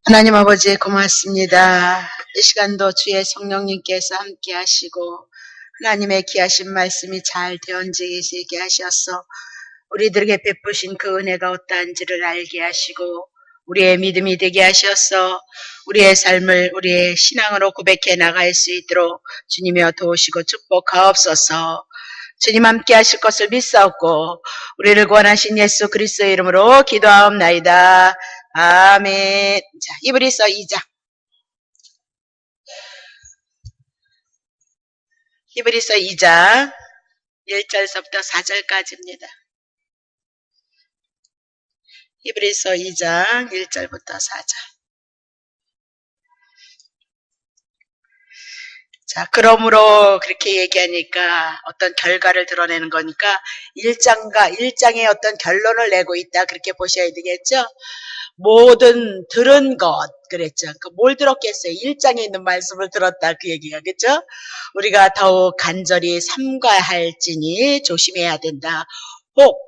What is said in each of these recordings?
하나님 아버지 고맙습니다. 이 시간도 주의 성령님께서 함께 하시고 하나님의 귀하신 말씀이 잘 되어지게 수 있게 하셔서 우리들에게 베푸신 그 은혜가 어떠한지를 알게 하시고 우리의 믿음이 되게 하셔서 우리의 삶을 우리의 신앙으로 고백해 나갈 수 있도록 주님이여 도우시고 축복하옵소서. 주님 함께 하실 것을 믿사옵고 우리를 구원하신 예수 그리스도의 이름으로 기도하옵나이다. 아멘. 자, 히브리서 2장. 히브리서 2장 1절서부터 4절까지입니다. 히브리서 2장 1절부터 4절. 자, 그러므로 그렇게 얘기하니까 어떤 결과를 드러내는 거니까 1장에 어떤 결론을 내고 있다. 그렇게 보셔야 되겠죠? 모든 들은 것 그랬죠. 뭘 들었겠어요? 1장에 있는 말씀을 들었다 그 얘기가 그렇죠? 우리가 더욱 간절히 삼가할지니 조심해야 된다. 혹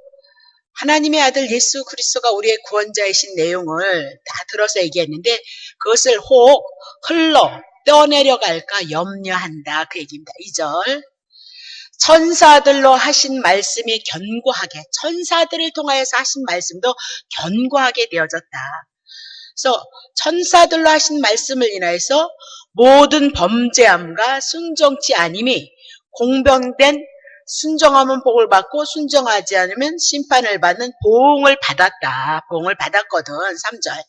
하나님의 아들 예수 그리스도가 우리의 구원자이신 내용을 다 들어서 얘기했는데 그것을 혹 흘러 떠내려갈까 염려한다 그 얘기입니다. 2절 천사들로 하신 말씀이 견고하게 천사들을 통하여서 하신 말씀도 견고하게 되어졌다. 그래서 천사들로 하신 말씀을 인하여서 모든 범죄함과 순종치 아님이 공병된 순종하면 복을 받고 순종하지 않으면 심판을 받는 보응을 받았다. 보응을 받았거든. 3절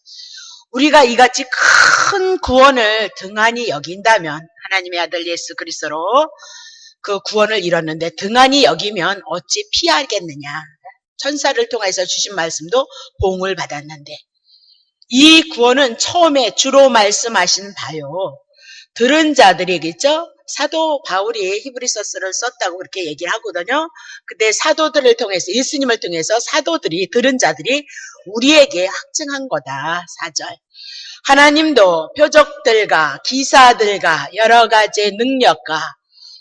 우리가 이같이 큰 구원을 등한히 여긴다면 하나님의 아들 예수 그리스도로 그 구원을 이뤘는데 등한히 여기면 어찌 피하겠느냐. 천사를 통해서 주신 말씀도 보응을 받았는데 이 구원은 처음에 주로 말씀하신 바요. 들은 자들이겠죠. 사도 바울이 히브리서스를 썼다고 그렇게 얘기를 하거든요. 근데 사도들을 통해서 예수님을 통해서 사도들이 들은 자들이 우리에게 확증한 거다. 4절 하나님도 표적들과 기사들과 여러 가지 능력과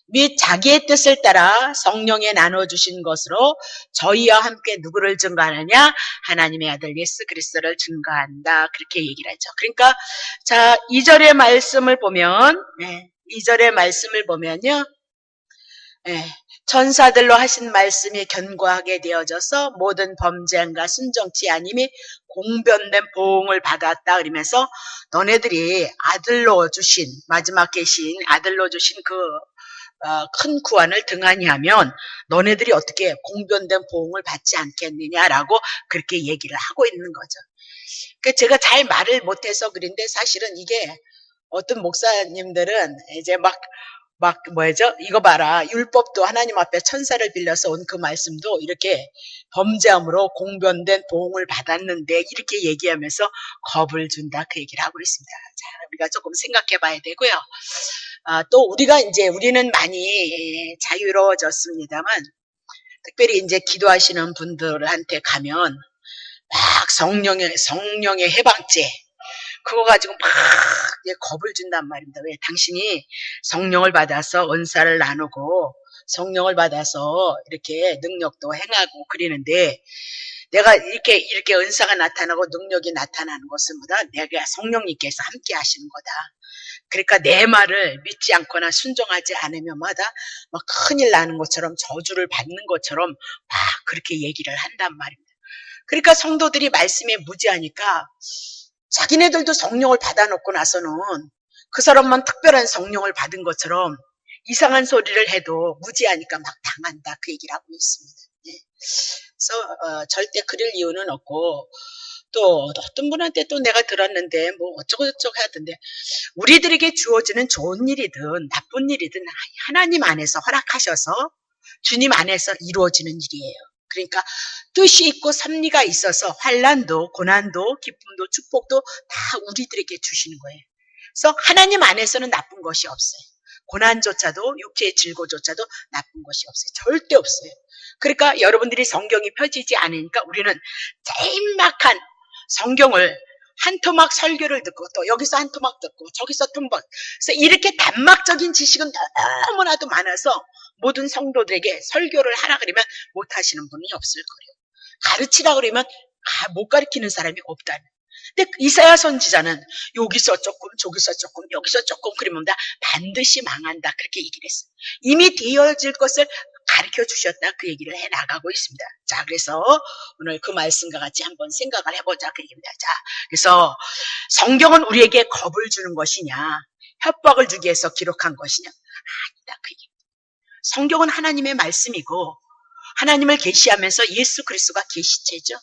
및 자기의 뜻을 따라 성령에 나눠주신 것으로 저희와 함께 누구를 증거하느냐? 하나님의 아들 예수 그리스도를 증거한다. 그렇게 얘기를 하죠. 그러니까 자 2절의 말씀을 보면 2절의 말씀을 보면요. 천사들로 하신 말씀이 견고하게 되어져서 모든 범죄함과 순종치 아님이 공변된 보응을 받았다. 그러면서 너네들이 아들로 주신 마지막 계신 아들로 주신 그 큰 구원을 등한히 하면 너네들이 어떻게 공변된 보응을 받지 않겠느냐라고 그렇게 얘기를 하고 있는 거죠. 그러니까 제가 잘 말을 못해서 그런데 사실은 이게 어떤 목사님들은 이제 막 뭐죠? 이거 봐라. 율법도 하나님 앞에 천사를 빌려서 온 그 말씀도 이렇게 범죄함으로 공변된 보응을 받았는데 이렇게 얘기하면서 겁을 준다 그 얘기를 하고 있습니다. 자, 우리가 조금 생각해 봐야 되고요. 또 우리는 많이 자유로워졌습니다만 특별히 이제 기도하시는 분들한테 가면 막 성령의 해방죄 그거 가지고 막 겁을 준단 말입니다. 왜? 당신이 성령을 받아서 은사를 나누고 성령을 받아서 이렇게 능력도 행하고 그러는데 내가 이렇게 은사가 나타나고 능력이 나타나는 것은 뭐다? 내가 성령님께서 함께 하시는 거다. 그러니까 내 말을 믿지 않거나 순종하지 않으면 마다 막 큰일 나는 것처럼 저주를 받는 것처럼 막 그렇게 얘기를 한단 말입니다. 그러니까 성도들이 말씀에 무지하니까 자기네들도 성령을 받아놓고 나서는 그 사람만 특별한 성령을 받은 것처럼 이상한 소리를 해도 무지하니까 막 당한다 그 얘기를 하고 있습니다. 그래서 절대 그럴 이유는 없고 또 어떤 분한테 또 내가 들었는데 뭐 어쩌고저쩌고 하던데 우리들에게 주어지는 좋은 일이든 나쁜 일이든 하나님 안에서 허락하셔서 주님 안에서 이루어지는 일이에요. 그러니까 뜻이 있고 섭리가 있어서 환난도 고난도 기쁨도 축복도 다 우리들에게 주시는 거예요. 그래서 하나님 안에서는 나쁜 것이 없어요. 고난조차도 육체의 질고조차도 나쁜 것이 없어요. 절대 없어요. 그러니까 여러분들이 성경이 펴지지 않으니까 우리는 짤막한 성경을 한 토막 설교를 듣고 또 여기서 한 토막 듣고 저기서 토막 그래서 이렇게 단막적인 지식은 너무나도 많아서 모든 성도들에게 설교를 하라 그러면 못 하시는 분이 없을 거예요. 가르치라 그러면 못 가르치는 사람이 없다는. 근데 이사야 선지자는 여기서 조금, 저기서 조금, 여기서 조금 그러면 반드시 망한다. 그렇게 얘기를 했어요. 이미 되어질 것을 가르쳐 주셨다. 그 얘기를 해 나가고 있습니다. 자, 그래서 오늘 그 말씀과 같이 한번 생각을 해보자. 그 얘기입니다. 자, 그래서 성경은 우리에게 겁을 주는 것이냐, 협박을 주기 위해서 기록한 것이냐? 아니다. 그 얘기입니다. 성경은 하나님의 말씀이고, 하나님을 계시하면서 예수 그리스도가 계시체죠.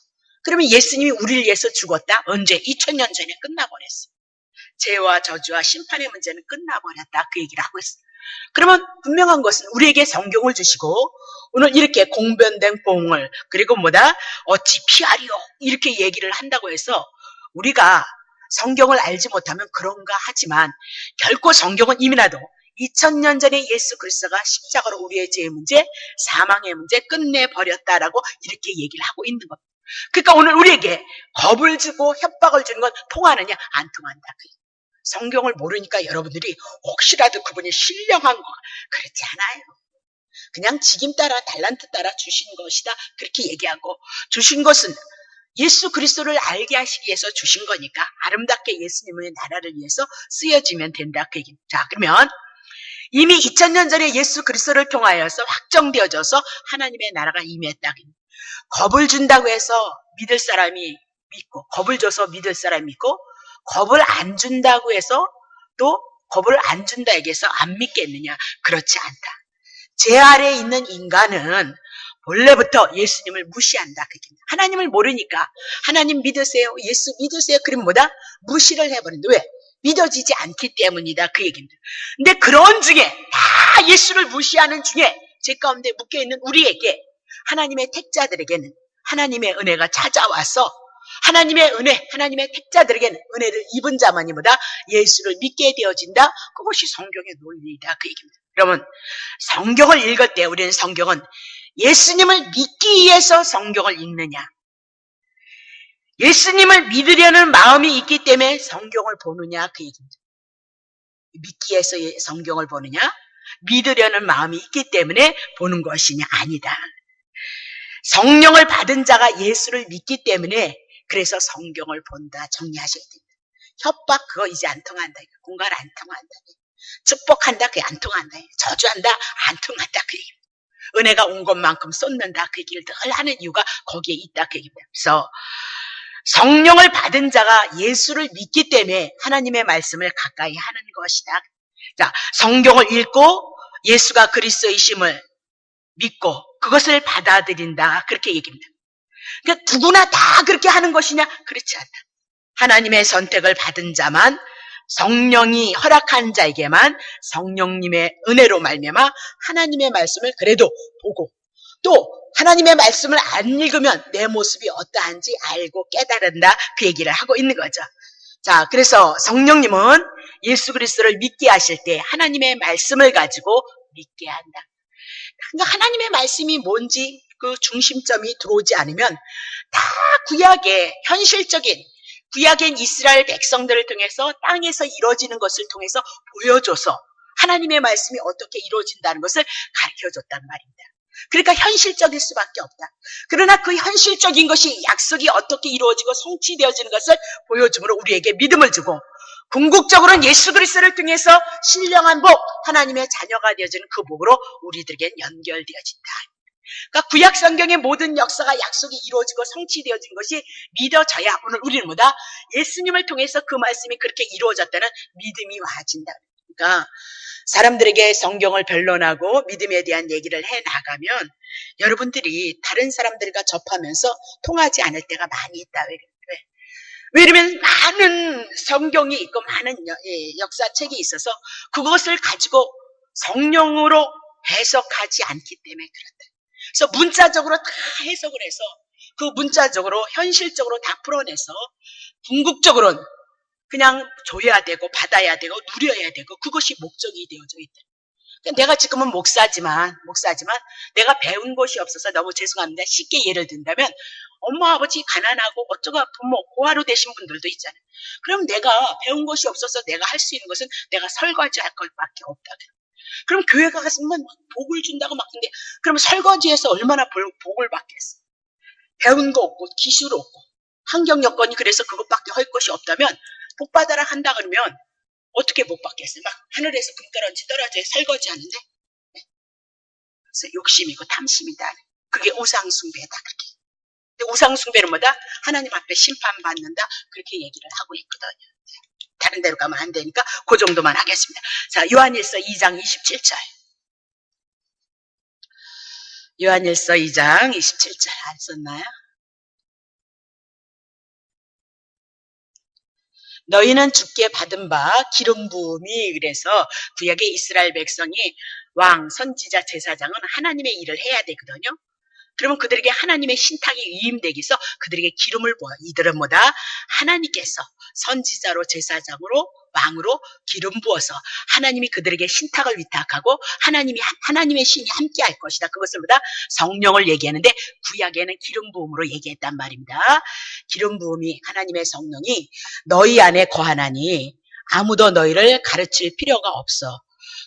그러면 예수님이 우리를 위해서 죽었다? 언제? 2000년 전에 끝나버렸어. 죄와 저주와 심판의 문제는 끝나버렸다. 그 얘기를 하고 있어요. 그러면 분명한 것은 우리에게 성경을 주시고 오늘 이렇게 공변된 봉을 그리고 어찌 피하리요 이렇게 얘기를 한다고 해서 우리가 성경을 알지 못하면 그런가 하지만 결코 성경은 이미나도 2000년 전에 예수 그리스도가 십자가로 우리의 죄의 문제, 사망의 문제 끝내버렸다라고 이렇게 얘기를 하고 있는 겁니다. 그러니까 오늘 우리에게 겁을 주고 협박을 주는 건 통하느냐? 안 통한다. 성경을 모르니까 여러분들이 혹시라도 그분이 신령한 거 그렇지 않아요. 그냥 직임 따라 달란트 따라 주신 것이다. 그렇게 얘기하고 주신 것은 예수 그리스도를 알게 하시기 위해서 주신 거니까 아름답게 예수님의 나라를 위해서 쓰여지면 된다. 그 얘기입니다. 자, 그러면 이미 2000년 전에 예수 그리스도를 통하여서 확정되어져서 하나님의 나라가 임했다. 겁을 준다고 해서 믿을 사람이 믿고 겁을 줘서 믿을 사람이 믿고 겁을 안 준다고 해서 또 겁을 안 준다 얘기해서 안 믿겠느냐? 그렇지 않다. 제 아래에 있는 인간은 본래부터 예수님을 무시한다. 하나님을 모르니까 하나님 믿으세요. 예수 믿으세요. 그럼 무시를 해버린다. 왜? 믿어지지 않기 때문이다. 그 얘기입니다. 근데 그런 중에 다 예수를 무시하는 중에 제 가운데 묶여있는 우리에게 하나님의 택자들에게는 하나님의 은혜가 찾아와서 하나님의 은혜, 하나님의 택자들에게는 은혜를 입은 자만이 예수를 믿게 되어진다. 그것이 성경의 논리이다. 그 얘기입니다. 그러면 성경을 읽을 때 우리는 성경은 예수님을 믿기 위해서 성경을 읽느냐, 예수님을 믿으려는 마음이 있기 때문에 성경을 보느냐 그 얘기입니다. 믿기 위해서 성경을 보느냐, 믿으려는 마음이 있기 때문에 보는 것이냐? 아니다. 성령을 받은 자가 예수를 믿기 때문에 그래서 성경을 본다. 정리하셔야 됩니다. 협박 그거 이제 안 통한다. 공간 안 통한다. 축복한다. 그게 안 통한다. 저주한다. 안 통한다. 그 얘기입니다. 은혜가 온 것만큼 쏟는다. 그 얘기를 늘 하는 이유가 거기에 있다. 그 얘기입니다. 그래서 성령을 받은 자가 예수를 믿기 때문에 하나님의 말씀을 가까이 하는 것이다. 자, 성경을 읽고 예수가 그리스도이심을 믿고 그것을 받아들인다. 그렇게 얘기합니다. 그러니까 누구나 다 그렇게 하는 것이냐? 그렇지 않다. 하나님의 선택을 받은 자만, 성령이 허락한 자에게만 성령님의 은혜로 말미암아 하나님의 말씀을 그래도 보고 또 하나님의 말씀을 안 읽으면 내 모습이 어떠한지 알고 깨달은다. 그 얘기를 하고 있는 거죠. 자, 그래서 성령님은 예수 그리스도를 믿게 하실 때 하나님의 말씀을 가지고 믿게 한다. 그러니까 하나님의 말씀이 뭔지 그 중심점이 들어오지 않으면 다 구약의 현실적인 구약의 이스라엘 백성들을 통해서 땅에서 이루어지는 것을 통해서 보여줘서 하나님의 말씀이 어떻게 이루어진다는 것을 가르쳐줬단 말입니다. 그러니까 현실적일 수밖에 없다. 그러나 그 현실적인 것이 약속이 어떻게 이루어지고 성취되어지는 것을 보여줌으로 우리에게 믿음을 주고 궁극적으로는 예수 그리스도를 통해서 신령한 복, 하나님의 자녀가 되어지는 그 복으로 우리들에겐 연결되어진다. 그러니까 구약 성경의 모든 역사가 약속이 이루어지고 성취되어진 것이 믿어져야 오늘 우리는 예수님을 통해서 그 말씀이 그렇게 이루어졌다는 믿음이 와진다. 그러니까 사람들에게 성경을 변론하고 믿음에 대한 얘기를 해 나가면 여러분들이 다른 사람들과 접하면서 통하지 않을 때가 많이 있다. 왜냐면 많은 성경이 있고 많은 역사책이 있어서 그것을 가지고 성령으로 해석하지 않기 때문에 그렇다. 그래서 문자적으로 다 해석을 해서 그 문자적으로 현실적으로 다 풀어내서 궁극적으로는 그냥 줘야 되고 받아야 되고 누려야 되고 그것이 목적이 되어져 있다. 그러니까 내가 지금은 목사지만 내가 배운 것이 없어서 너무 죄송합니다. 쉽게 예를 든다면 엄마 아버지 가난하고 어쩌고 부모 고아로 되신 분들도 있잖아요. 그럼 내가 배운 것이 없어서 내가 할 수 있는 것은 내가 설거지할 것밖에 없다. 그럼 교회 가서만 복을 준다고 막 근데 그럼 설거지해서 얼마나 복을 받겠어? 배운 거 없고 기술 없고 환경 여건이 그래서 그것밖에 할 것이 없다면 복 받아라 한다 그러면 어떻게 복 받겠어요? 막 하늘에서 금가런지 떨어져 설거지 하는데 그래서 욕심이고 탐심이다. 그게 우상숭배다. 그렇게. 근데 우상숭배는 뭐다? 하나님 앞에 심판받는다. 그렇게 얘기를 하고 있거든요. 다른 데로 가면 안 되니까 그 정도만 하겠습니다. 자, 요한일서 2장 27절. 요한일서 2장 27절 안 썼나요? 너희는 주께 받은 바 기름 부음이 그래서 구약의 이스라엘 백성이 왕, 선지자, 제사장은 하나님의 일을 해야 되거든요. 그러면 그들에게 하나님의 신탁이 위임되기 위해서 그들에게 기름을 부어. 이들은 뭐다? 하나님께서 선지자로 제사장으로 왕으로 기름 부어서 하나님이 그들에게 신탁을 위탁하고 하나님의 신이 함께 할 것이다. 그것을 보다 성령을 얘기하는데 구약에는 기름 부음으로 얘기했단 말입니다. 기름 부음이 하나님의 성령이 너희 안에 거하나니 아무도 너희를 가르칠 필요가 없어.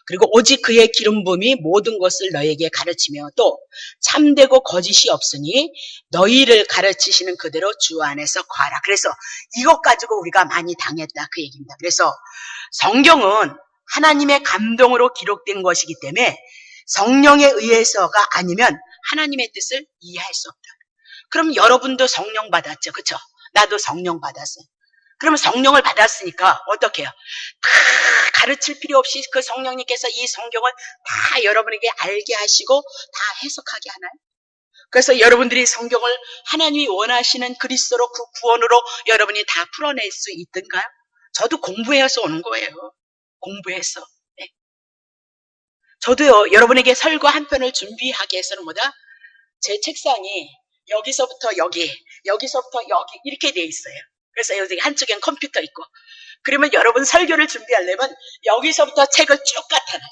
그리고 오직 그의 기름 부음이 모든 것을 너에게 가르치며 또 참되고 거짓이 없으니 너희를 가르치시는 그대로 주 안에서 거하라. 그래서 이것 가지고 우리가 많이 당했다 그 얘기입니다. 그래서 성경은 하나님의 감동으로 기록된 것이기 때문에 성령에 의해서가 아니면 하나님의 뜻을 이해할 수 없다. 그럼 여러분도 성령 받았죠. 그렇죠? 나도 성령 받았어요. 그러면 성령을 받았으니까 어떻게 해요? 다 가르칠 필요 없이 그 성령님께서 이 성경을 다 여러분에게 알게 하시고 다 해석하게 하나요? 그래서 여러분들이 성경을 하나님이 원하시는 그리스도로 그 구원으로 여러분이 다 풀어낼 수 있던가요? 저도 공부해서 오는 거예요. 공부해서. 네. 저도요, 여러분에게 설교 한 편을 준비하기 위해서는 뭐다? 제 책상이 여기서부터 여기, 여기서부터 여기 이렇게 돼 있어요. 그래서 여기 한쪽엔 컴퓨터 있고 그러면 여러분 설교를 준비하려면 여기서부터 책을 쭉 갖다놔요.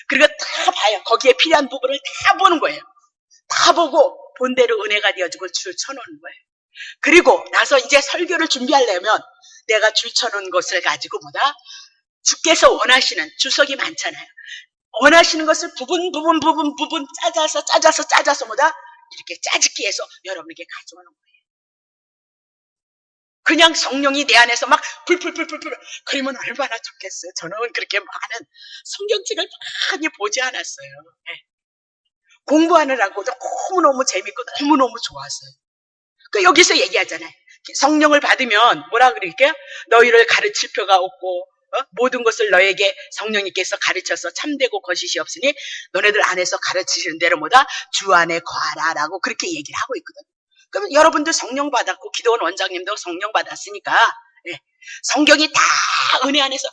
그리고 다 봐요. 거기에 필요한 부분을 다 보는 거예요. 다 보고 본대로 은혜가 되어지고 줄 쳐놓는 거예요. 그리고 나서 이제 설교를 준비하려면 내가 줄 쳐놓은 것을 가지고 뭐다? 주께서 원하시는 주석이 많잖아요. 원하시는 것을 부분 짜자서 뭐다? 이렇게 짜집기 해서 여러분에게 가져오는 거예요. 그냥 성령이 내 안에서 막 불풀 그러면 얼마나 좋겠어요. 저는 그렇게 많은 성경책을 많이 보지 않았어요. 네. 공부하느라고 너무너무 재밌고 너무너무 좋았어요. 그 여기서 얘기하잖아요. 성령을 받으면 뭐라 그럴게요? 너희를 가르칠 필요가 없고 모든 것을 너에게 성령님께서 가르쳐서 참되고 거짓이 없으니 너네들 안에서 가르치시는 대로 뭐다? 주 안에 거하라 라고 그렇게 얘기를 하고 있거든요. 그러면 여러분도 성령 받았고 기도원 원장님도 성령 받았으니까 네. 성경이 다 은혜 안에서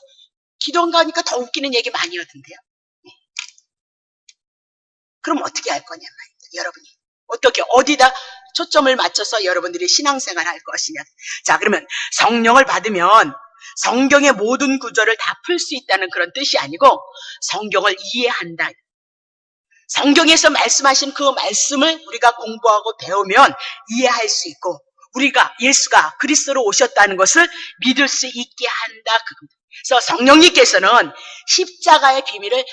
기도원 가니까 더 웃기는 얘기 많이 하던데요. 네. 그럼 어떻게 할 거냐 말입니다. 여러분이 어떻게 어디다 초점을 맞춰서 여러분들이 신앙생활 할 것이냐. 자, 그러면 성령을 받으면 성경의 모든 구절을 다 풀 수 있다는 그런 뜻이 아니고 성경을 이해한다. 성경에서 말씀하신 그 말씀을 우리가 공부하고 배우면 이해할 수 있고 우리가 예수가 그리스도로 오셨다는 것을 믿을 수 있게 한다. 그래서 성령님께서는 십자가의 비밀을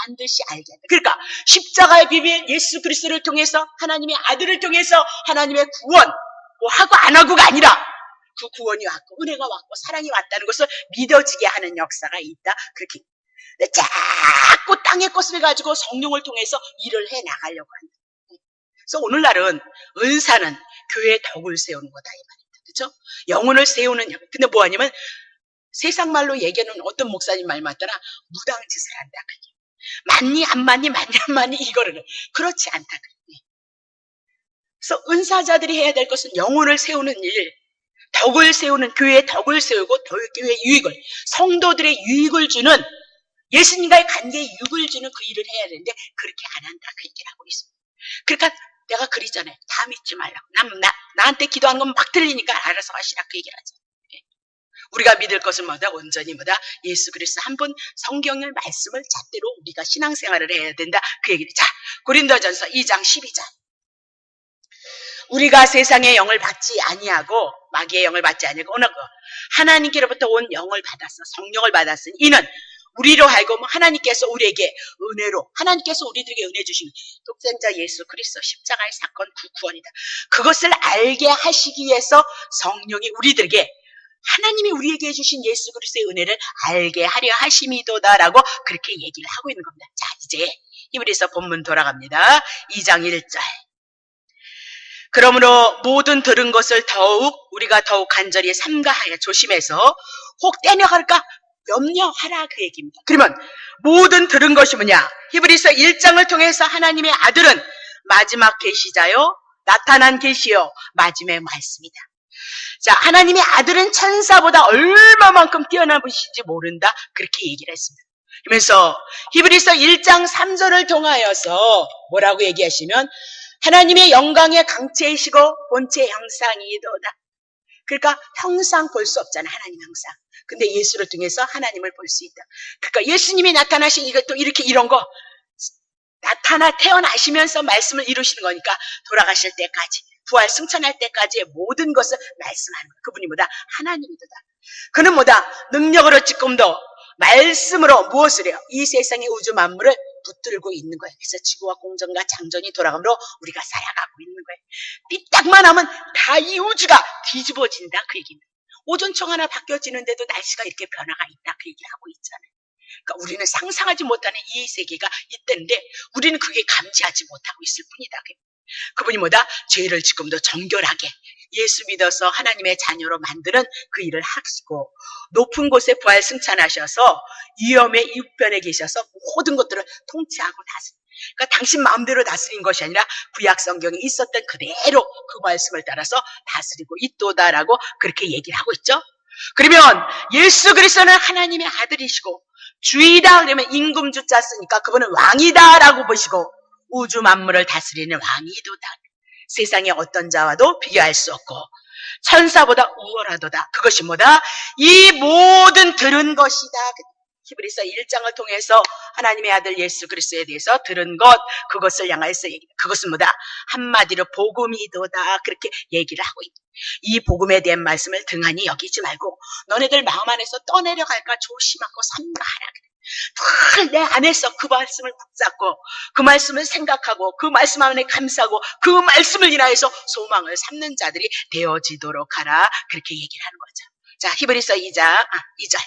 반드시 알게 한다. 그러니까 십자가의 비밀 예수 그리스도를 통해서 하나님의 아들을 통해서 하나님의 구원 뭐 하고 안 하고가 아니라 그 구원이 왔고 은혜가 왔고 사랑이 왔다는 것을 믿어지게 하는 역사가 있다. 그렇게 자꾸 땅의 것을 가지고 성령을 통해서 일을 해 나가려고 한다. 그래서 오늘날은 은사는 교회의 덕을 세우는 거다 이 말입니다. 그렇죠? 영혼을 세우는 근데 뭐 하냐면 세상 말로 얘기하는 어떤 목사님 말 맞더라 무당 짓을 한다. 맞니 안 맞니 맞니 안 맞니 이거를 그렇지 않다. 그래서 은사자들이 해야 될 것은 영혼을 세우는 일, 덕을 세우는 교회의 덕을 세우고 교회의 유익을 성도들의 유익을 주는 예수님과의 관계에 유익을 주는 그 일을 해야 되는데 그렇게 안 한다 그 얘기를 하고 있습니다. 그러니까 내가 그러잖아요. 다 믿지 말라고. 나한테 기도한 건 막 들리니까 알아서 하시라 그 얘기를 하죠. 우리가 믿을 것은 뭐다? 온전히 뭐다? 예수 그리스도 한 분 성경의 말씀을 잣대로 우리가 신앙생활을 해야 된다 그 얘기를. 자, 고린도전서 2장 12절. 우리가 세상의 영을 받지 아니하고 마귀의 영을 받지 아니하고 하나님께로부터 온 영을 받았어. 성령을 받았으니 이는 우리로 하여금 하나님께서 우리에게 은혜로, 하나님께서 우리들에게 은혜 주신 독생자 예수 그리스도 십자가의 사건 그 구원이다. 그것을 알게 하시기 위해서 성령이 우리들에게, 하나님이 우리에게 해주신 예수 그리스도의 은혜를 알게 하려 하심이도다라고 그렇게 얘기를 하고 있는 겁니다. 자, 이제 히브리서 본문 돌아갑니다. 2장 1절. 그러므로 모든 들은 것을 우리가 더욱 간절히 삼가하여 조심해서 혹 떼려갈까 염려하라 그 얘기입니다. 그러면 모든 들은 것이 뭐냐? 히브리서 1장을 통해서 하나님의 아들은 마지막 계시자요, 나타난 계시요, 마지막의 말씀이다. 자, 하나님의 아들은 천사보다 얼마만큼 뛰어난 분이신지 모른다, 그렇게 얘기를 했습니다. 그러면서 히브리서 1장 3절을 통하여서 뭐라고 얘기하시면 하나님의 영광의 강체이시고 본체 형상이도다. 그러니까 형상 볼 수 없잖아, 하나님 형상. 근데 예수를 통해서 하나님을 볼 수 있다. 그러니까 예수님이 나타나신 이것도 이렇게 이런 거 태어나시면서 말씀을 이루시는 거니까 돌아가실 때까지, 부활 승천할 때까지의 모든 것을 말씀하는 거예요. 그분이 뭐다? 하나님이도다. 그는 뭐다? 능력으로 지금도 말씀으로 무엇을 해요? 이 세상의 우주 만물을 붙들고 있는 거예요. 그래서 지구와 공전과 장전이 돌아가므로 우리가 살아가고 있는 거예요. 삐딱만 하면 다 이 우주가 뒤집어진다, 그 얘기입니다. 오존청 하나 바뀌어지는데도 날씨가 이렇게 변화가 있다, 그 얘기를 하고 있잖아요. 그러니까 우리는 상상하지 못하는 이 세계가 있던데 우리는 그게 감지하지 못하고 있을 뿐이다. 그분이 뭐다? 죄를 지금도 정결하게 예수 믿어서 하나님의 자녀로 만드는 그 일을 하시고, 높은 곳에 부활 승천하셔서 위험의 이편에 계셔서 모든 것들을 통치하고 다스립니다. 그러니까 당신 마음대로 다스린 것이 아니라 구약 성경에 있었던 그대로 그 말씀을 따라서 다스리고 있도다라고 그렇게 얘기를 하고 있죠. 그러면 예수 그리스도는 하나님의 아들이시고 주이다 그러면 임금주자 쓰니까 그분은 왕이다라고 보시고 우주 만물을 다스리는 왕이도다. 세상의 어떤 자와도 비교할 수 없고 천사보다 우월하도다. 그것이 뭐다? 이 모든 들은 것이다. 히브리서 1장을 통해서 하나님의 아들 예수 그리스도에 대해서 들은 것, 그것을 향해서 얘기다. 그것은 뭐다? 한마디로 복음이도다. 그렇게 얘기를 하고 있다. 이 복음에 대한 말씀을 등한히 여기지 말고 너네들 마음 안에서 떠내려갈까 조심하고 삼가하라. 늘 내 안에서 그 말씀을 붙잡고 그 말씀을 생각하고 그 말씀 안에 감사하고 그 말씀을 인하여서 소망을 삼는 자들이 되어지도록 하라. 그렇게 얘기를 하는 거죠. 자, 히브리서 2장 2절.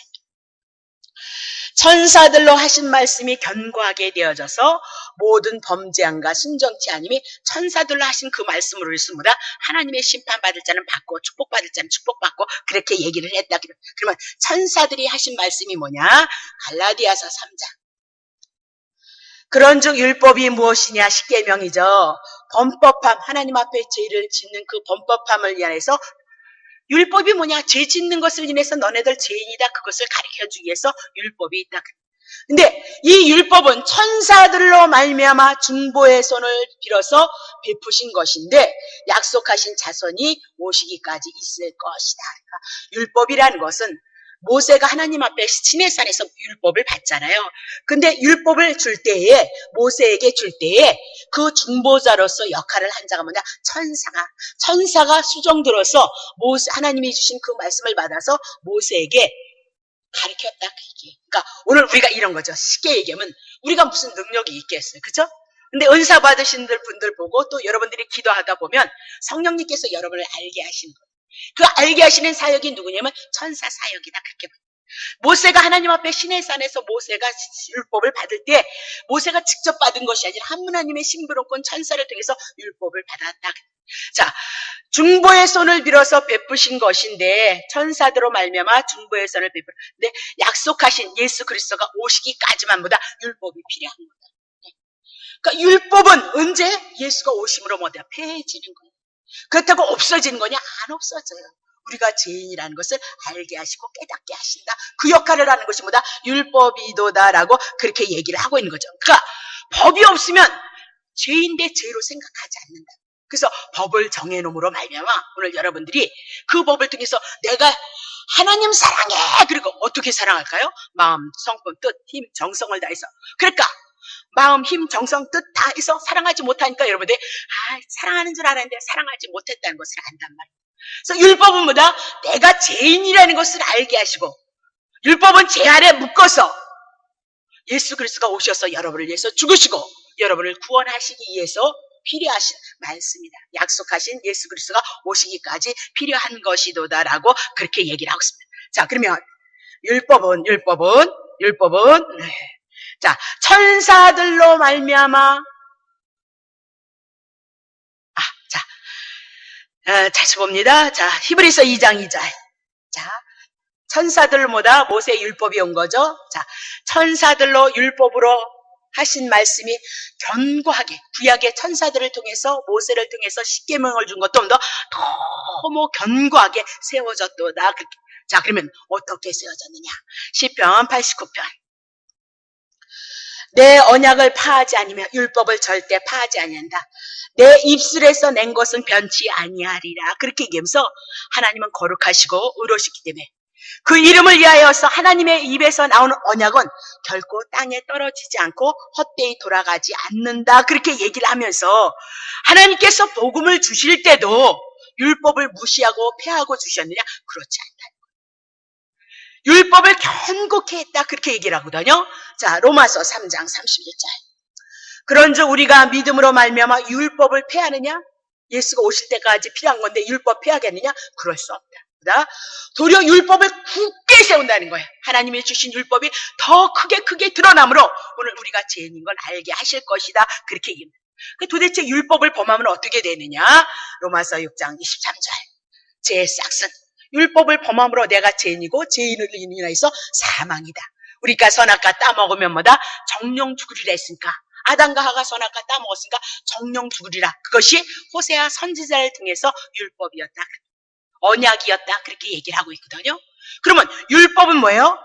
천사들로 하신 말씀이 견고하게 되어져서 모든 범죄함과 순정치 아님이 천사들로 하신 그 말씀으로 있습니다. 하나님의 심판받을 자는 받고 축복받을 자는 축복받고 그렇게 얘기를 했다. 그러면 천사들이 하신 말씀이 뭐냐? 갈라디아서 3장. 그런즉 율법이 무엇이냐? 십계명이죠. 범법함, 하나님 앞에 죄를 짓는 그 범법함을 위해서 율법이 뭐냐? 죄 짓는 것을 인해서 너네들 죄인이다. 그것을 가르쳐주기 위해서 율법이 있다. 근데 이 율법은 천사들로 말미암아 중보의 손을 빌어서 베푸신 것인데 약속하신 자손이 오시기까지 있을 것이다. 그러니까 율법이라는 것은 모세가 하나님 앞에 시내산에서 율법을 받잖아요. 근데 율법을 줄 때에, 모세에게 줄 때에 그 중보자로서 역할을 한 자가 뭐냐? 천사가 수종들어서 하나님이 주신 그 말씀을 받아서 모세에게 가르쳤다. 그러니까 오늘 우리가 이런 거죠. 쉽게 얘기하면 우리가 무슨 능력이 있겠어요. 그죠? 근데 은사 받으신 분들 보고 또 여러분들이 기도하다 보면 성령님께서 여러분을 알게 하시는 거예요. 그 알게 하시는 사역이 누구냐면 천사 사역이다. 그렇게 봐요. 모세가 하나님 앞에 시내산에서 모세가 율법을 받을 때 모세가 직접 받은 것이 아니라 하나님의 신부롭군 천사를 통해서 율법을 받았다. 자, 중보의 손을 빌어서 베푸신 것인데 천사들로 말미암아 중보의 손을 베푸는데 약속하신 예수 그리스도가 오시기까지만 보다 율법이 필요한 거다. 그러니까 율법은 언제? 예수가 오심으로 뭐다? 폐해지는 거예요. 그렇다고 없어지는 거냐? 안 없어져요. 우리가 죄인이라는 것을 알게 하시고 깨닫게 하신다. 그 역할을 하는 것이 뭐다? 율법이도다라고 그렇게 얘기를 하고 있는 거죠. 그러니까 법이 없으면 죄인 대 죄로 생각하지 않는다. 그래서 법을 정해놓음으로 말미암아 오늘 여러분들이 그 법을 통해서 내가 하나님 사랑해. 그리고 어떻게 사랑할까요? 마음, 성품, 뜻, 힘, 정성을 다해서. 그러니까 마음, 힘, 정성, 뜻 다 해서 사랑하지 못하니까 여러분들이 사랑하는 줄 알았는데 사랑하지 못했다는 것을 안단 말이에요. 그래서 율법은 뭐다? 내가 죄인이라는 것을 알게 하시고 율법은 죄 아래 묶어서 예수 그리스도가 오셔서 여러분을 위해서 죽으시고 여러분을 구원하시기 위해서 필요하신 말씀이다. 약속하신 예수 그리스도가 오시기까지 필요한 것이도다라고 그렇게 얘기를 하고 있습니다. 자, 그러면 율법은 자, 천사들로 말미암아 다시 봅니다. 자, 히브리서 2장 2절. 자, 천사들보다 모세의 율법이 온 거죠. 자, 천사들로 율법으로 하신 말씀이 견고하게 구약의 천사들을 통해서 모세를 통해서 십계명을 준 것도 더 너무 견고하게 세워졌도다. 자, 그러면 어떻게 세워졌느냐? 시편 89편. 내 언약을 파하지 아니며 율법을 절대 파하지 아니한다. 내 입술에서 낸 것은 변치 아니하리라. 그렇게 얘기하면서 하나님은 거룩하시고 의로우시기 때문에 그 이름을 위하여서 하나님의 입에서 나오는 언약은 결코 땅에 떨어지지 않고 헛되이 돌아가지 않는다. 그렇게 얘기를 하면서 하나님께서 복음을 주실 때도 율법을 무시하고 폐하고 주셨느냐? 그렇지 않다. 율법을 견고히 했다. 그렇게 얘기를 하거든요. 자, 로마서 3장 31절. 그런즉 우리가 믿음으로 말미암아 율법을 폐하느냐? 예수가 오실 때까지 필요한 건데 율법 폐하겠느냐? 그럴 수 없다. 도리어 율법을 굳게 세운다는 거예요. 하나님이 주신 율법이 더 크게 드러나므로 오늘 우리가 죄인인 걸 알게 하실 것이다. 그렇게 얘기합니다. 도대체 율법을 범하면 어떻게 되느냐? 로마서 6장 23절. 죄의 싹은 율법을 범함으로 내가 죄인이고 죄인을 인하여서 사망이다. 우리가 선악과 따먹으면 뭐다? 정령 죽으리라 했으니까. 아담과 하가 선악과 따먹었으니까 정령 죽으리라. 그것이 호세아 선지자를 통해서 율법이었다. 언약이었다. 그렇게 얘기를 하고 있거든요. 그러면 율법은 뭐예요?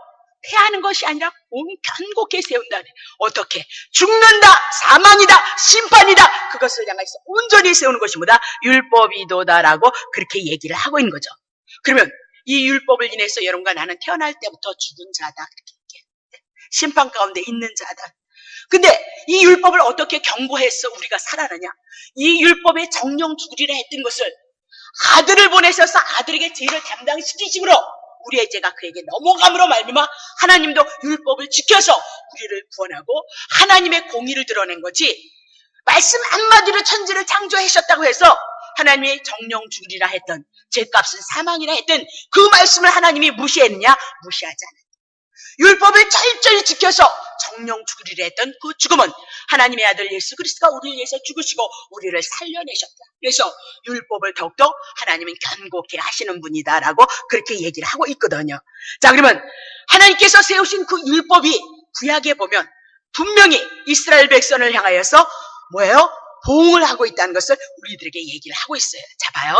폐하는 것이 아니라 견고히 세운다. 어떻게? 죽는다, 사망이다, 심판이다. 그것을 향해서 온전히 세우는 것이 뭐다? 율법이도다라고 그렇게 얘기를 하고 있는 거죠. 그러면 이 율법을 인해서 여러분과 나는 태어날 때부터 죽은 자다. 그렇게 얘기해요. 심판 가운데 있는 자다. 근데 이 율법을 어떻게 경고해서 우리가 살아나냐? 이 율법에 정령 죽으리라 했던 것을 아들을 보내셔서 아들에게 죄를 담당시키심으로 우리의 죄가 그에게 넘어감으로 말미암아 하나님도 율법을 지켜서 우리를 구원하고 하나님의 공의를 드러낸 거지. 말씀 한마디로 천지를 창조하셨다고 해서 하나님이 정령 죽으리라 했던 죄값은 사망이라 했던 그 말씀을 하나님이 무시했느냐? 무시하지 않았다. 율법을 철저히 지켜서 정령 죽으리라 했던 그 죽음은 하나님의 아들 예수 그리스도가 우리를 위해서 죽으시고 우리를 살려내셨다. 그래서 율법을 더욱더 하나님은 견고히 하시는 분이다라고 그렇게 얘기를 하고 있거든요. 자, 그러면 하나님께서 세우신 그 율법이 구약에 보면 분명히 이스라엘 백성을 향하여서 뭐예요? 보응을 하고 있다는 것을 우리들에게 얘기를 하고 있어요. 자, 봐요.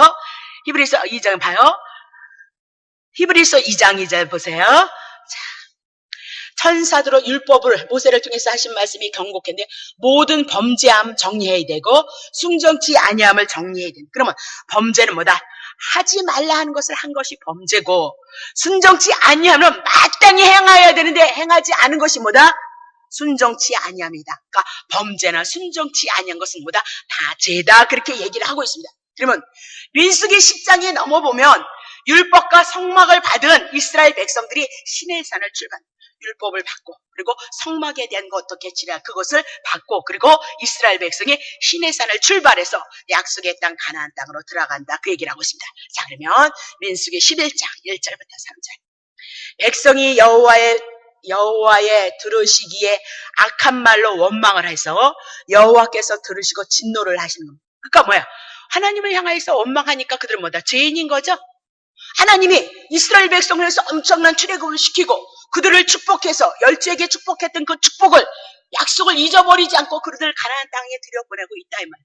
히브리서 2장 봐요. 히브리서 2장 2절 보세요. 자, 천사들로 율법을 모세를 통해서 하신 말씀이 경고했는데 모든 범죄함 정리해야 되고 순정치 아니함을 정리해야 된다. 그러면 범죄는 뭐다? 하지 말라 하는 것을 한 것이 범죄고 순정치 아니함은 마땅히 행해야 되는데 행하지 않은 것이 뭐다? 순정치 아니함이다. 그러니까 범죄나 순정치 아니한 것은 뭐다? 다 죄다. 그렇게 얘기를 하고 있습니다. 그러면 민수기 10장에 넘어보면 율법과 성막을 받은 이스라엘 백성들이 시내산을 출발. 율법을 받고 그리고 성막에 대한 것 어떻게 지내야 그것을 받고 그리고 이스라엘 백성이 시내산을 출발해서 약속의 땅 가나안 땅으로 들어간다. 그 얘기를 하고 있습니다. 자, 그러면 민수기 11장 1절부터 3절. 백성이 여호와의 들으시기에 악한 말로 원망을 해서 여호와께서 들으시고 진노를 하시는 겁니다. 그러니까 뭐야? 하나님을 향하여서 원망하니까 그들은 뭐다? 죄인인 거죠? 하나님이 이스라엘 백성을 해서 엄청난 출애굽을 시키고 그들을 축복해서 열주에게 축복했던 그 축복을 약속을 잊어버리지 않고 그들을 가나안 땅에 들여보내고 있다 이 말.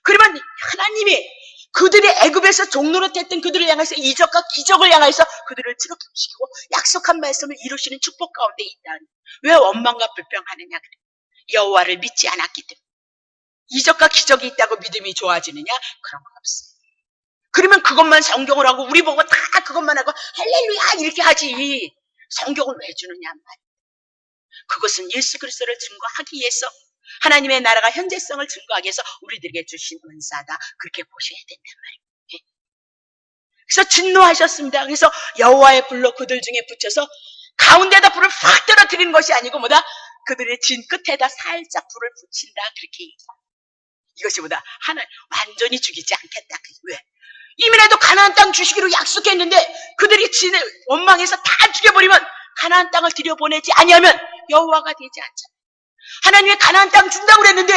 그러면 하나님이 그들의 애굽에서 종노릇했던 그들을 향해서 이적과 기적을 향해서 그들을 출애굽시키고 약속한 말씀을 이루시는 축복 가운데 있다. 왜 원망과 불평하느냐? 그래. 여호와를 믿지 않았기 때문에. 이적과 기적이 있다고 믿음이 좋아지느냐? 그런 거 없어요. 그러면 그것만 성경을 하고 우리 보고 다 그것만 하고 할렐루야 이렇게 하지. 성경을 왜 주느냐 말이야. 그것은 예수 그리스도를 증거하기 위해서 하나님의 나라가 현재성을 증거하기 위해서 우리들에게 주신 은사다. 그렇게 보셔야 된단 말이에요. 그래서 진노하셨습니다. 그래서 여호와의 불로 그들 중에 붙여서 가운데다 불을 확 떨어뜨리는 것이 아니고 뭐다? 그들의 진 끝에다 살짝 불을 붙인다. 그렇게 얘기해요. 이것이 뭐다? 하나님 완전히 죽이지 않겠다. 왜? 이민에도 가나안 땅 주시기로 약속했는데 그들이 진을 원망해서 다 죽여버리면 가나안 땅을 들여보내지 아니하면 여호와가 되지 않잖아요. 하나님이 가나안 땅 준다고 그랬는데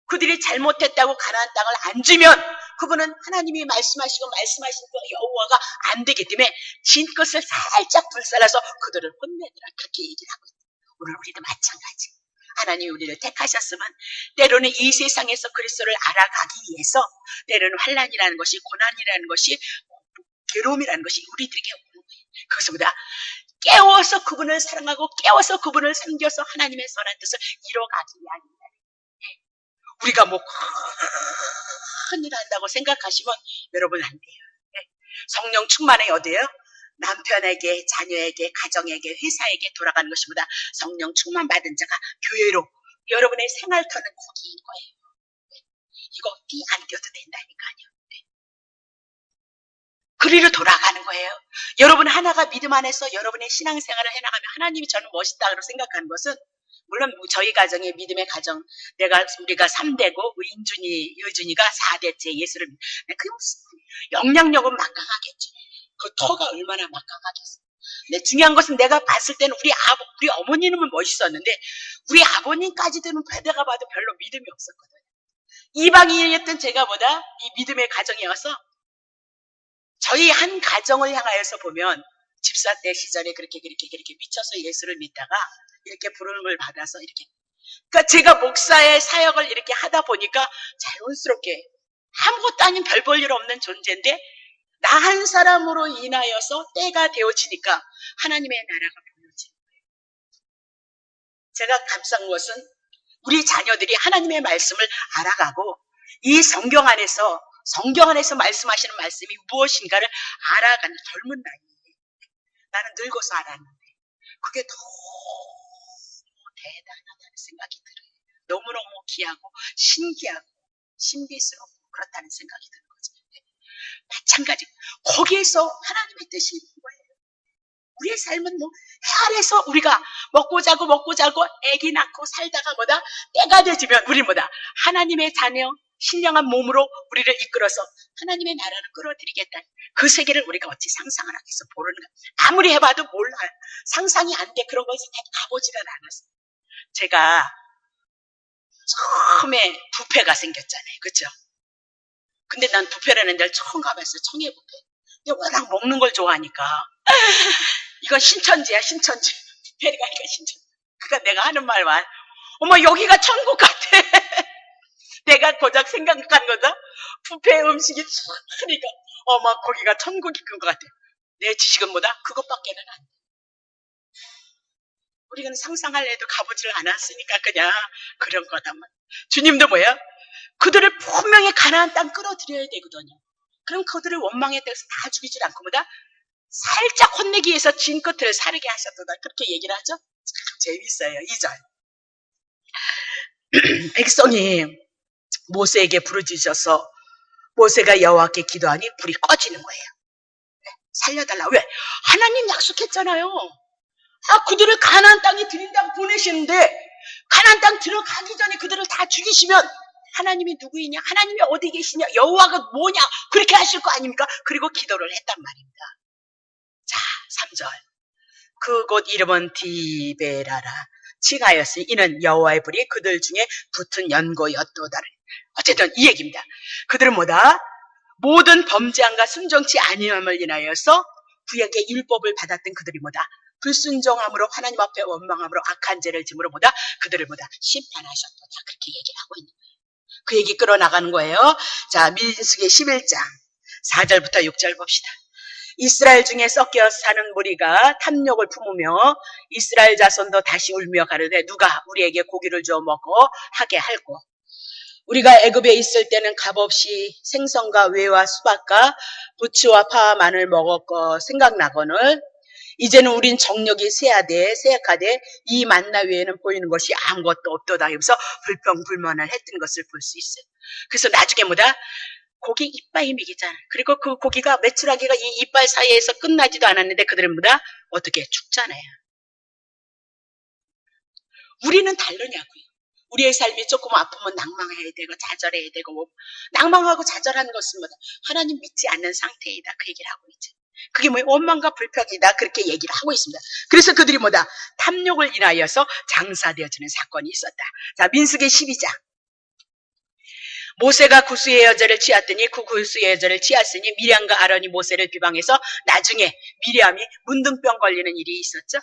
그들이 잘못했다고 가나안 땅을 안 주면 그분은 하나님이 말씀하시고 말씀하신 그 여호와가 안 되기 때문에 진 것을 살짝 불살라서 그들을 혼내더라. 그렇게 얘기를 하고 있어요. 오늘 우리도 마찬가지. 하나님이 우리를 택하셨으면 때로는 이 세상에서 그리스도를 알아가기 위해서 때로는 환난이라는 것이 고난이라는 것이 괴로움이라는 것이 우리들에게 오는 거예요. 그것보다 깨워서 그분을 사랑하고 깨워서 그분을 섬겨서 하나님의 선한 뜻을 이뤄가기 위함입니다. 우리가 뭐 큰일 한다고 생각하시면 여러분 안 돼요. 성령 충만이 어디예요? 남편에게, 자녀에게, 가정에게, 회사에게 돌아가는 것보다 성령 충만 받은 자가 교회로 여러분의 생활터는 거기인 거예요. 이거 띠 안 껴도 된다니까요. 그리로 돌아가는 거예요. 여러분 하나가 믿음 안에서 여러분의 신앙생활을 해나가면 하나님이 저는 멋있다고 생각하는 것은 물론 저희 가정의 믿음의 가정 우리가 3대고 여준이가 4대째 예수를 그 무슨 영향력은 막강하겠죠. 그 터가 얼마나 막강하겠어. 근데 중요한 것은 내가 봤을 때는 우리 어머니는 멋있었는데 우리 아버님까지도는 배대가 봐도 별로 믿음이 없었거든요. 이방인이었던 제가 보다 이 믿음의 가정이어서 저희 한 가정을 향하여서 보면 집사 때 시절에 그렇게 미쳐서 예수를 믿다가 이렇게 부름을 받아서 이렇게 그러니까 제가 목사의 사역을 이렇게 하다 보니까 자연스럽게 아무것도 아닌 별 볼 일 없는 존재인데 나 한 사람으로 인하여서 때가 되어지니까 하나님의 나라가 보여지는 거예요. 제가 감사한 것은 우리 자녀들이 하나님의 말씀을 알아가고 이 성경 안에서 말씀하시는 말씀이 무엇인가를 알아가는 젊은 나이에 나는 늙어서 알았는데 그게 너무 대단하다는 생각이 들어요. 너무너무 귀하고 신기하고 신비스럽고 그렇다는 생각이 드는 거죠. 마찬가지 거기에서 하나님의 뜻이 있는 거예요. 우리의 삶은 뭐 해 아래서 우리가 먹고 자고 애기 낳고 살다가 뭐다 때가 되지면 우리 뭐다 하나님의 자녀 신령한 몸으로 우리를 이끌어서 하나님의 나라를 끌어들이겠다. 그 세계를 우리가 어찌 상상을 하겠어. 모르는 거 아무리 해봐도 몰라요. 상상이 안 돼. 그런 것을 가보지를 않았어요. 제가 처음에 부패가 생겼잖아요. 그렇죠? 근데 난 부패라는 데를 처음 가봤어요. 청해 부패. 근데 워낙 먹는 걸 좋아하니까 이건 신천지야 신천지. 부패가 아니라 신천지. 그러니까 내가 하는 말만 어머 여기가 천국 같아. 내가 고작 생각한 거다. 부패 음식이 하니까 어머 거기가 천국인 것 같아. 내 지식은 뭐다? 그것밖에는 안 돼. 우리는 상상할래도 가보질 않았으니까 그냥 그런 거다만. 주님도 뭐야? 그들을 분명히 가나안 땅 끌어들여야 되거든요. 그럼 그들을 원망에 대해서 다 죽이질 않고 뭐다? 살짝 혼내기 위해서 진 끝을 사르게 하셨다. 그렇게 얘기를 하죠? 참 재밌어요. 2절. 백성이 모세에게 부르짖어서 모세가 여호와께 기도하니 불이 꺼지는 거예요. 살려달라. 왜? 하나님 약속했잖아요. 그들을 가나안 땅에 들인다고 보내시는데 가나안 땅 들어가기 전에 그들을 다 죽이시면 하나님이 누구이냐? 하나님이 어디 계시냐? 여호와가 뭐냐? 그렇게 하실 거 아닙니까? 그리고 기도를 했단 말입니다. 자, 3절. 그곳 이름은 디베라라 칭하였으니 이는 여호와의 불이 그들 중에 붙은 연고였도다. 어쨌든 이 얘기입니다. 그들은 뭐다? 모든 범죄함과 순종치 아니함을 인하여서 구약의 율법을 받았던 그들이 뭐다? 불순종함으로 하나님 앞에 원망함으로 악한 죄를 짐으로 뭐다? 그들을 뭐다? 심판하셨도다. 그렇게 얘기를 하고 있는 거예요. 그 얘기 끌어나가는 거예요. 자, 민수기 11장 4절부터 6절 봅시다. 이스라엘 중에 섞여 사는 무리가 탐욕을 품으며 이스라엘 자손도 다시 울며 가르되 누가 우리에게 고기를 주어 먹고 하게 할꼬. 우리가 애굽에 있을 때는 값없이 생선과 외와 수박과 부추와 파와 마늘 먹었고 생각나거늘 이제는 우린 정력이 쇠약하되 이 만나 외에는 보이는 것이 아무것도 없도다. 여기서 불평불만을 했던 것을 볼 수 있어요. 그래서 나중에 뭐다? 고기 이빨이 먹이잖아. 그리고 그 고기가 메추라기가 이 이빨 사이에서 끝나지도 않았는데 그들은 뭐다? 어떻게 죽잖아요. 우리는 다르냐고요. 우리의 삶이 조금 아프면 낭망해야 되고 좌절해야 되고 뭐 낭망하고 좌절하는 것은 뭐다? 하나님 믿지 않는 상태이다. 그 얘기를 하고 있죠. 그게 뭐예요? 원망과 불평이다. 그렇게 얘기를 하고 있습니다. 그래서 그들이 뭐다? 탐욕을 인하여서 장사되어지는 사건이 있었다. 자, 민수기 12장. 모세가 구수의 여자를 취하더니 그 구수의 여자를 취하으니 미리암과 아론이 모세를 비방해서 나중에 미리암이 문둥병 걸리는 일이 있었죠.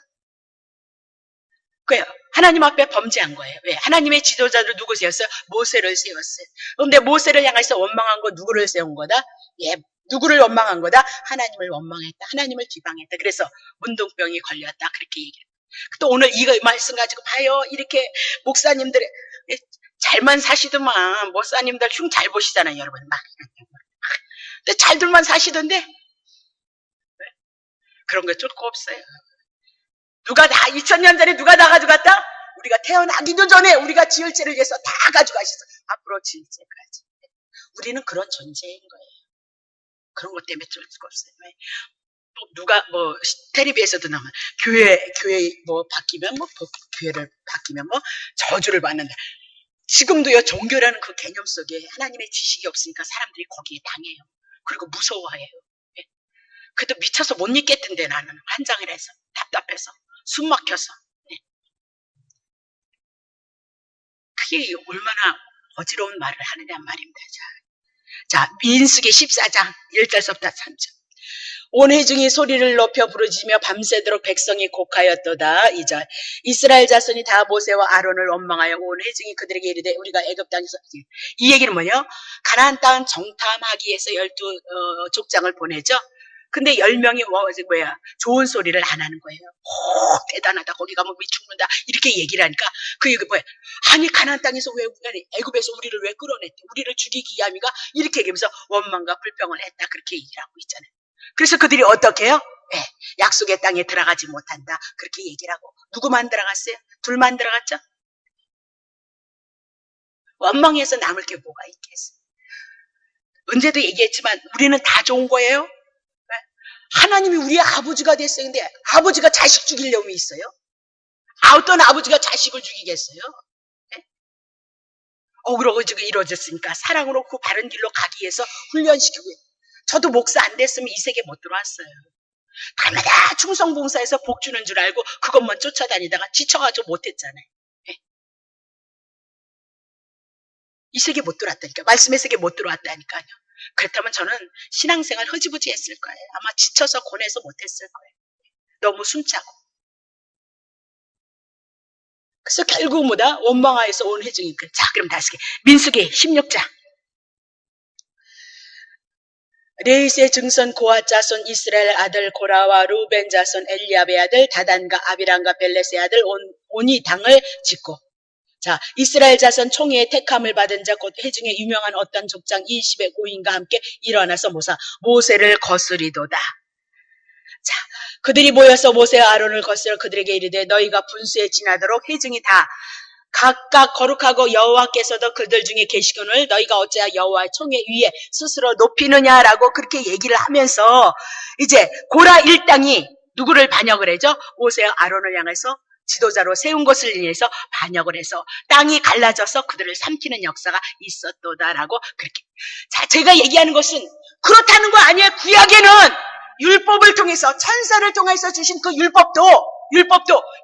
그래요. 하나님 앞에 범죄한 거예요. 왜? 하나님의 지도자를 누구 세웠어요? 모세를 세웠어요. 그런데 모세를 향해서 원망한 거 누구를 세운 거다? 예, 누구를 원망한 거다? 하나님을 원망했다. 하나님을 비방했다. 그래서 문둥병이 걸렸다. 그렇게 얘기해요. 또 오늘 이거 말씀 가지고 봐요. 이렇게 목사님들 잘만 사시더만 목사님들 흉 잘 보시잖아요, 여러분. 막 잘들만 사시던데 그런 거 쫓고 없어요. 누가 다 2000년 전에 누가 다 가져갔다? 우리가 태어나기도 전에 우리가 지을 죄를 위해서 다 가져가셨어. 앞으로 지을 죄까지. 우리는 그런 존재인 거예요. 그런 것 때문에 쫓을 수가 없어요. 누가 뭐 텔레비에서도 나오면 교회 뭐 바뀌면 뭐 교회를 바뀌면 뭐 저주를 받는다. 지금도요, 종교라는 그 개념 속에 하나님의 지식이 없으니까 사람들이 거기에 당해요. 그리고 무서워해요. 그래도 미쳐서 못 읽겠던데 나는 환장이라서 답답해서 숨 막혀서. 그게 얼마나 어지러운 말을 하느냐 말입니다. 자, 민수기 14장 1절부터 3절. 온 회중이 소리를 높여 부르짖으며 밤새도록 백성이 곡하였도다. 2절. 이스라엘 자손이 다 모세와 아론을 원망하여 온 회중이 그들에게 이르되 우리가 애굽 땅에서, 이 얘기는 뭐예요? 가나안 땅 정탐하기 위해서 12족장을 보내죠. 근데 10명이 좋은 소리를 안 하는 거예요. 오, 대단하다. 거기 가면 우리 죽는다. 이렇게 얘기를 하니까 그 얘기 뭐예요? 아니 가나안 땅에서 왜 애굽에서 우리를 왜 끌어냈대? 우리를 죽이기 위함이가? 이렇게 얘기하면서 원망과 불평을 했다. 그렇게 얘기를 하고 있잖아요. 그래서 그들이 어떻게 해요? 네, 약속의 땅에 들어가지 못한다. 그렇게 얘기를 하고. 누구만 들어갔어요? 둘만 들어갔죠? 원망해서 남을 게 뭐가 있겠어요? 언제도 얘기했지만 우리는 다 좋은 거예요. 하나님이 우리의 아버지가 됐어요. 근데 아버지가 자식 죽일 놈이 있어요? 어떤 아버지가 자식을 죽이겠어요? 네? 억울하고 지금 이루어졌으니까 사랑으로 그 바른 길로 가기 위해서 훈련시키고. 저도 목사 안 됐으면 이 세계 못 들어왔어요. 달마다 충성봉사에서 복 주는 줄 알고 그것만 쫓아다니다가 지쳐가지고 못했잖아요. 네? 이 세계 못 들어왔다니까. 말씀의 세계 못 들어왔다니까요. 그렇다면 저는 신앙생활 흐지부지 했을 거예요. 아마 지쳐서 고뇌해서 못했을 거예요. 너무 숨차고. 그래서 결국 뭐다? 원망하여서 온 회중이. 자, 그럼 다시 민수기 16장. 레이스의 증손 고앗 자손 이스라엘 아들 고라와 루벤 자손 엘리압의 아들 다단과 아비람과 벨렛의 아들 온이 당을 짓고. 자, 이스라엘 자손 총회의 택함을 받은 자 곧 회중에 유명한 어떤 족장 20의 고인과 함께 일어나서 모세를 거스리도다. 자, 그들이 모여서 모세와 아론을 거스려 그들에게 이르되 너희가 분수에 지나도록 회중이 다 각각 거룩하고 여호와께서도 그들 중에 계시거늘 너희가 어찌하여 여호와의 총회 위에 스스로 높이느냐라고 그렇게 얘기를 하면서 이제 고라 일당이 누구를 반역을 해죠? 모세와 아론을 향해서 지도자로 세운 것을 인해서 반역을 해서 땅이 갈라져서 그들을 삼키는 역사가 있었도다라고 그렇게. 자, 제가 얘기하는 것은 그렇다는 거 아니에요. 구약에는 율법을 통해서 천사를 통해서 주신 그 율법도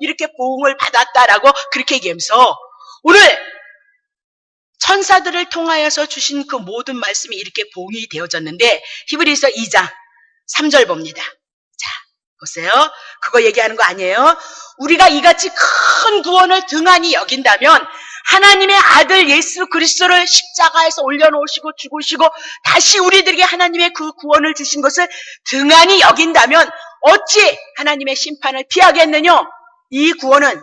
이렇게 보응을 받았다라고 그렇게 얘기하면서 오늘 천사들을 통하여서 주신 그 모든 말씀이 이렇게 보응이 되어졌는데 히브리서 2장 3절 봅니다. 자, 보세요. 그거 얘기하는 거 아니에요. 우리가 이같이 큰 구원을 등한히 여긴다면 하나님의 아들 예수 그리스도를 십자가에서 올려놓으시고 죽으시고 다시 우리들에게 하나님의 그 구원을 주신 것을 등한히 여긴다면 어찌 하나님의 심판을 피하겠느냐? 이 구원은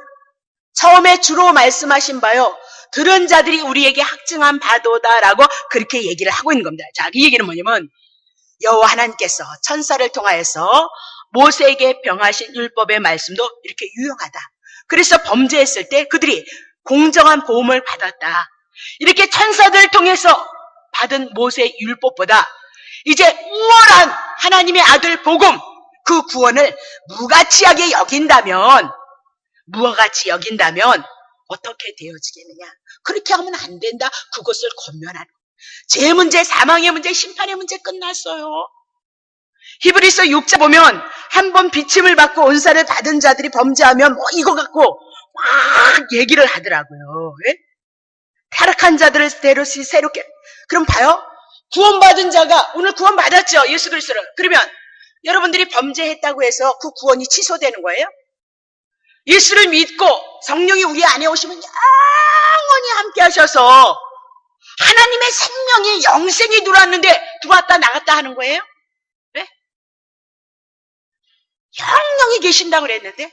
처음에 주로 말씀하신 바요. 들은 자들이 우리에게 확증한 바도다라고 그렇게 얘기를 하고 있는 겁니다. 자, 이 얘기는 뭐냐면 여호와 하나님께서 천사를 통하여서 모세에게 병하신 율법의 말씀도 이렇게 유용하다. 그래서 범죄했을 때 그들이 공정한 보험을 받았다. 이렇게 천사들을 통해서 받은 모세의 율법보다 이제 우월한 하나님의 아들 복음, 그 구원을 무가치하게 여긴다면 어떻게 되어지겠느냐. 그렇게 하면 안 된다. 그것을 권면하는. 죄 문제, 사망의 문제, 심판의 문제 끝났어요. 히브리서 6장 보면 한 번 비침을 받고 은사를 받은 자들이 범죄하면 뭐 이거 갖고 막 얘기를 하더라고요. 예? 타락한 자들을 새롭게. 그럼 봐요. 구원받은 자가 오늘 구원받았죠. 예수 그리스도를. 그러면 여러분들이 범죄했다고 해서 그 구원이 취소되는 거예요? 예수를 믿고 성령이 우리 안에 오시면 영원히 함께 하셔서 하나님의 생명이 영생이 들어왔다 나갔다 하는 거예요? 네? 영영이 계신다고 그랬는데,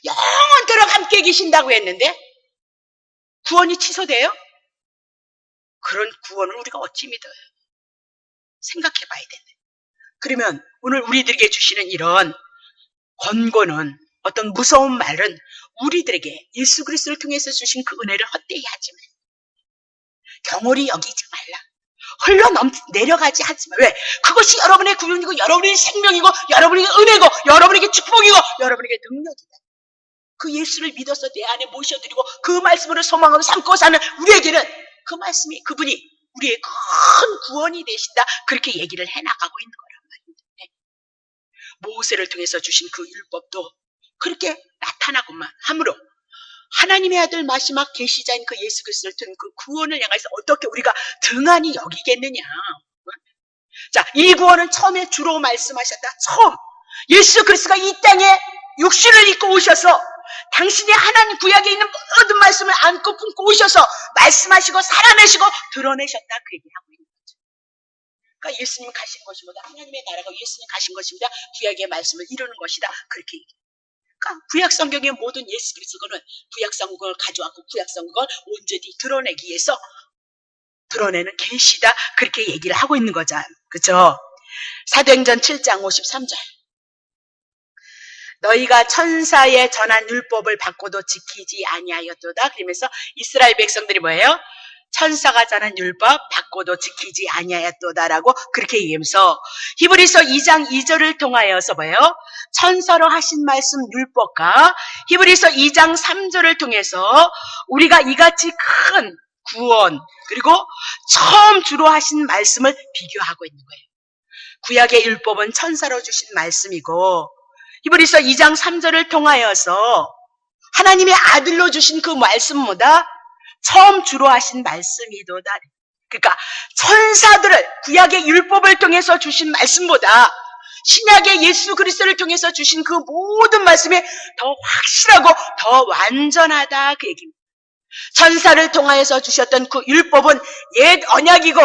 영원토록 함께 계신다고 했는데 구원이 취소돼요? 그런 구원을 우리가 어찌 믿어요? 생각해 봐야 된대. 그러면 오늘 우리들에게 주시는 이런 권고는, 어떤 무서운 말은 우리들에게 예수 그리스도를 통해서 주신 그 은혜를 헛되이 하지 마. 경홀히 여기지 말라. 내려가지 하지 마. 왜? 그것이 여러분의 구원이고 여러분의 생명이고 여러분에게 은혜고 여러분에게 축복이고 여러분에게 능력이다. 그 예수를 믿어서 내 안에 모셔드리고 그 말씀으로 소망으로 삼고 사는 우리에게는 그 말씀이, 그분이 우리의 큰 구원이 되신다. 그렇게 얘기를 해나가고 있는 거란 말입니다. 모세를 통해서 주신 그 율법도 그렇게 나타나고만 함으로 하나님의 아들 마지막 계시자인 그 예수 그리스도를 통한 그 구원을 향해서 어떻게 우리가 등한히 여기겠느냐. 자, 이 구원은 처음에 주로 말씀하셨다. 처음 예수 그리스도가 이 땅에 육신을 입고 오셔서 당신이 하나님 구약에 있는 모든 말씀을 안고 품고 오셔서 말씀하시고 살아내시고 드러내셨다. 그 얘기를 하고 있는 거죠. 그러니까 예수님 가신 것이보다, 하나님의 나라가 예수님 가신 것이보다 구약의 말씀을 이루는 것이다. 그렇게 얘기해요. 그러니까 구약 성경의 모든 예수 그리스도는 구약 성경을 가져왔고 구약 성경을 온전히 드러내기 위해서 드러내는 계시다. 그렇게 얘기를 하고 있는 거죠. 그렇죠? 사도행전 7장 53절. 너희가 천사의 전한 율법을 받고도 지키지 아니하였도다. 그러면서 이스라엘 백성들이 뭐예요? 천사가 전한 율법 받고도 지키지 아니하였도다라고 그렇게 얘기하면서 히브리서 2장 2절을 통하여서 뭐예요? 천사로 하신 말씀 율법과 히브리서 2장 3절을 통해서 우리가 이같이 큰 구원 그리고 처음 주로 하신 말씀을 비교하고 있는 거예요. 구약의 율법은 천사로 주신 말씀이고 히브리서 2장 3절을 통하여서 하나님의 아들로 주신 그 말씀보다 처음 주로 하신 말씀이도다. 그러니까 천사들을 구약의 율법을 통해서 주신 말씀보다 신약의 예수 그리스도를 통해서 주신 그 모든 말씀이 더 확실하고 더 완전하다. 그 얘기입니다. 천사를 통하여서 주셨던 그 율법은 옛 언약이고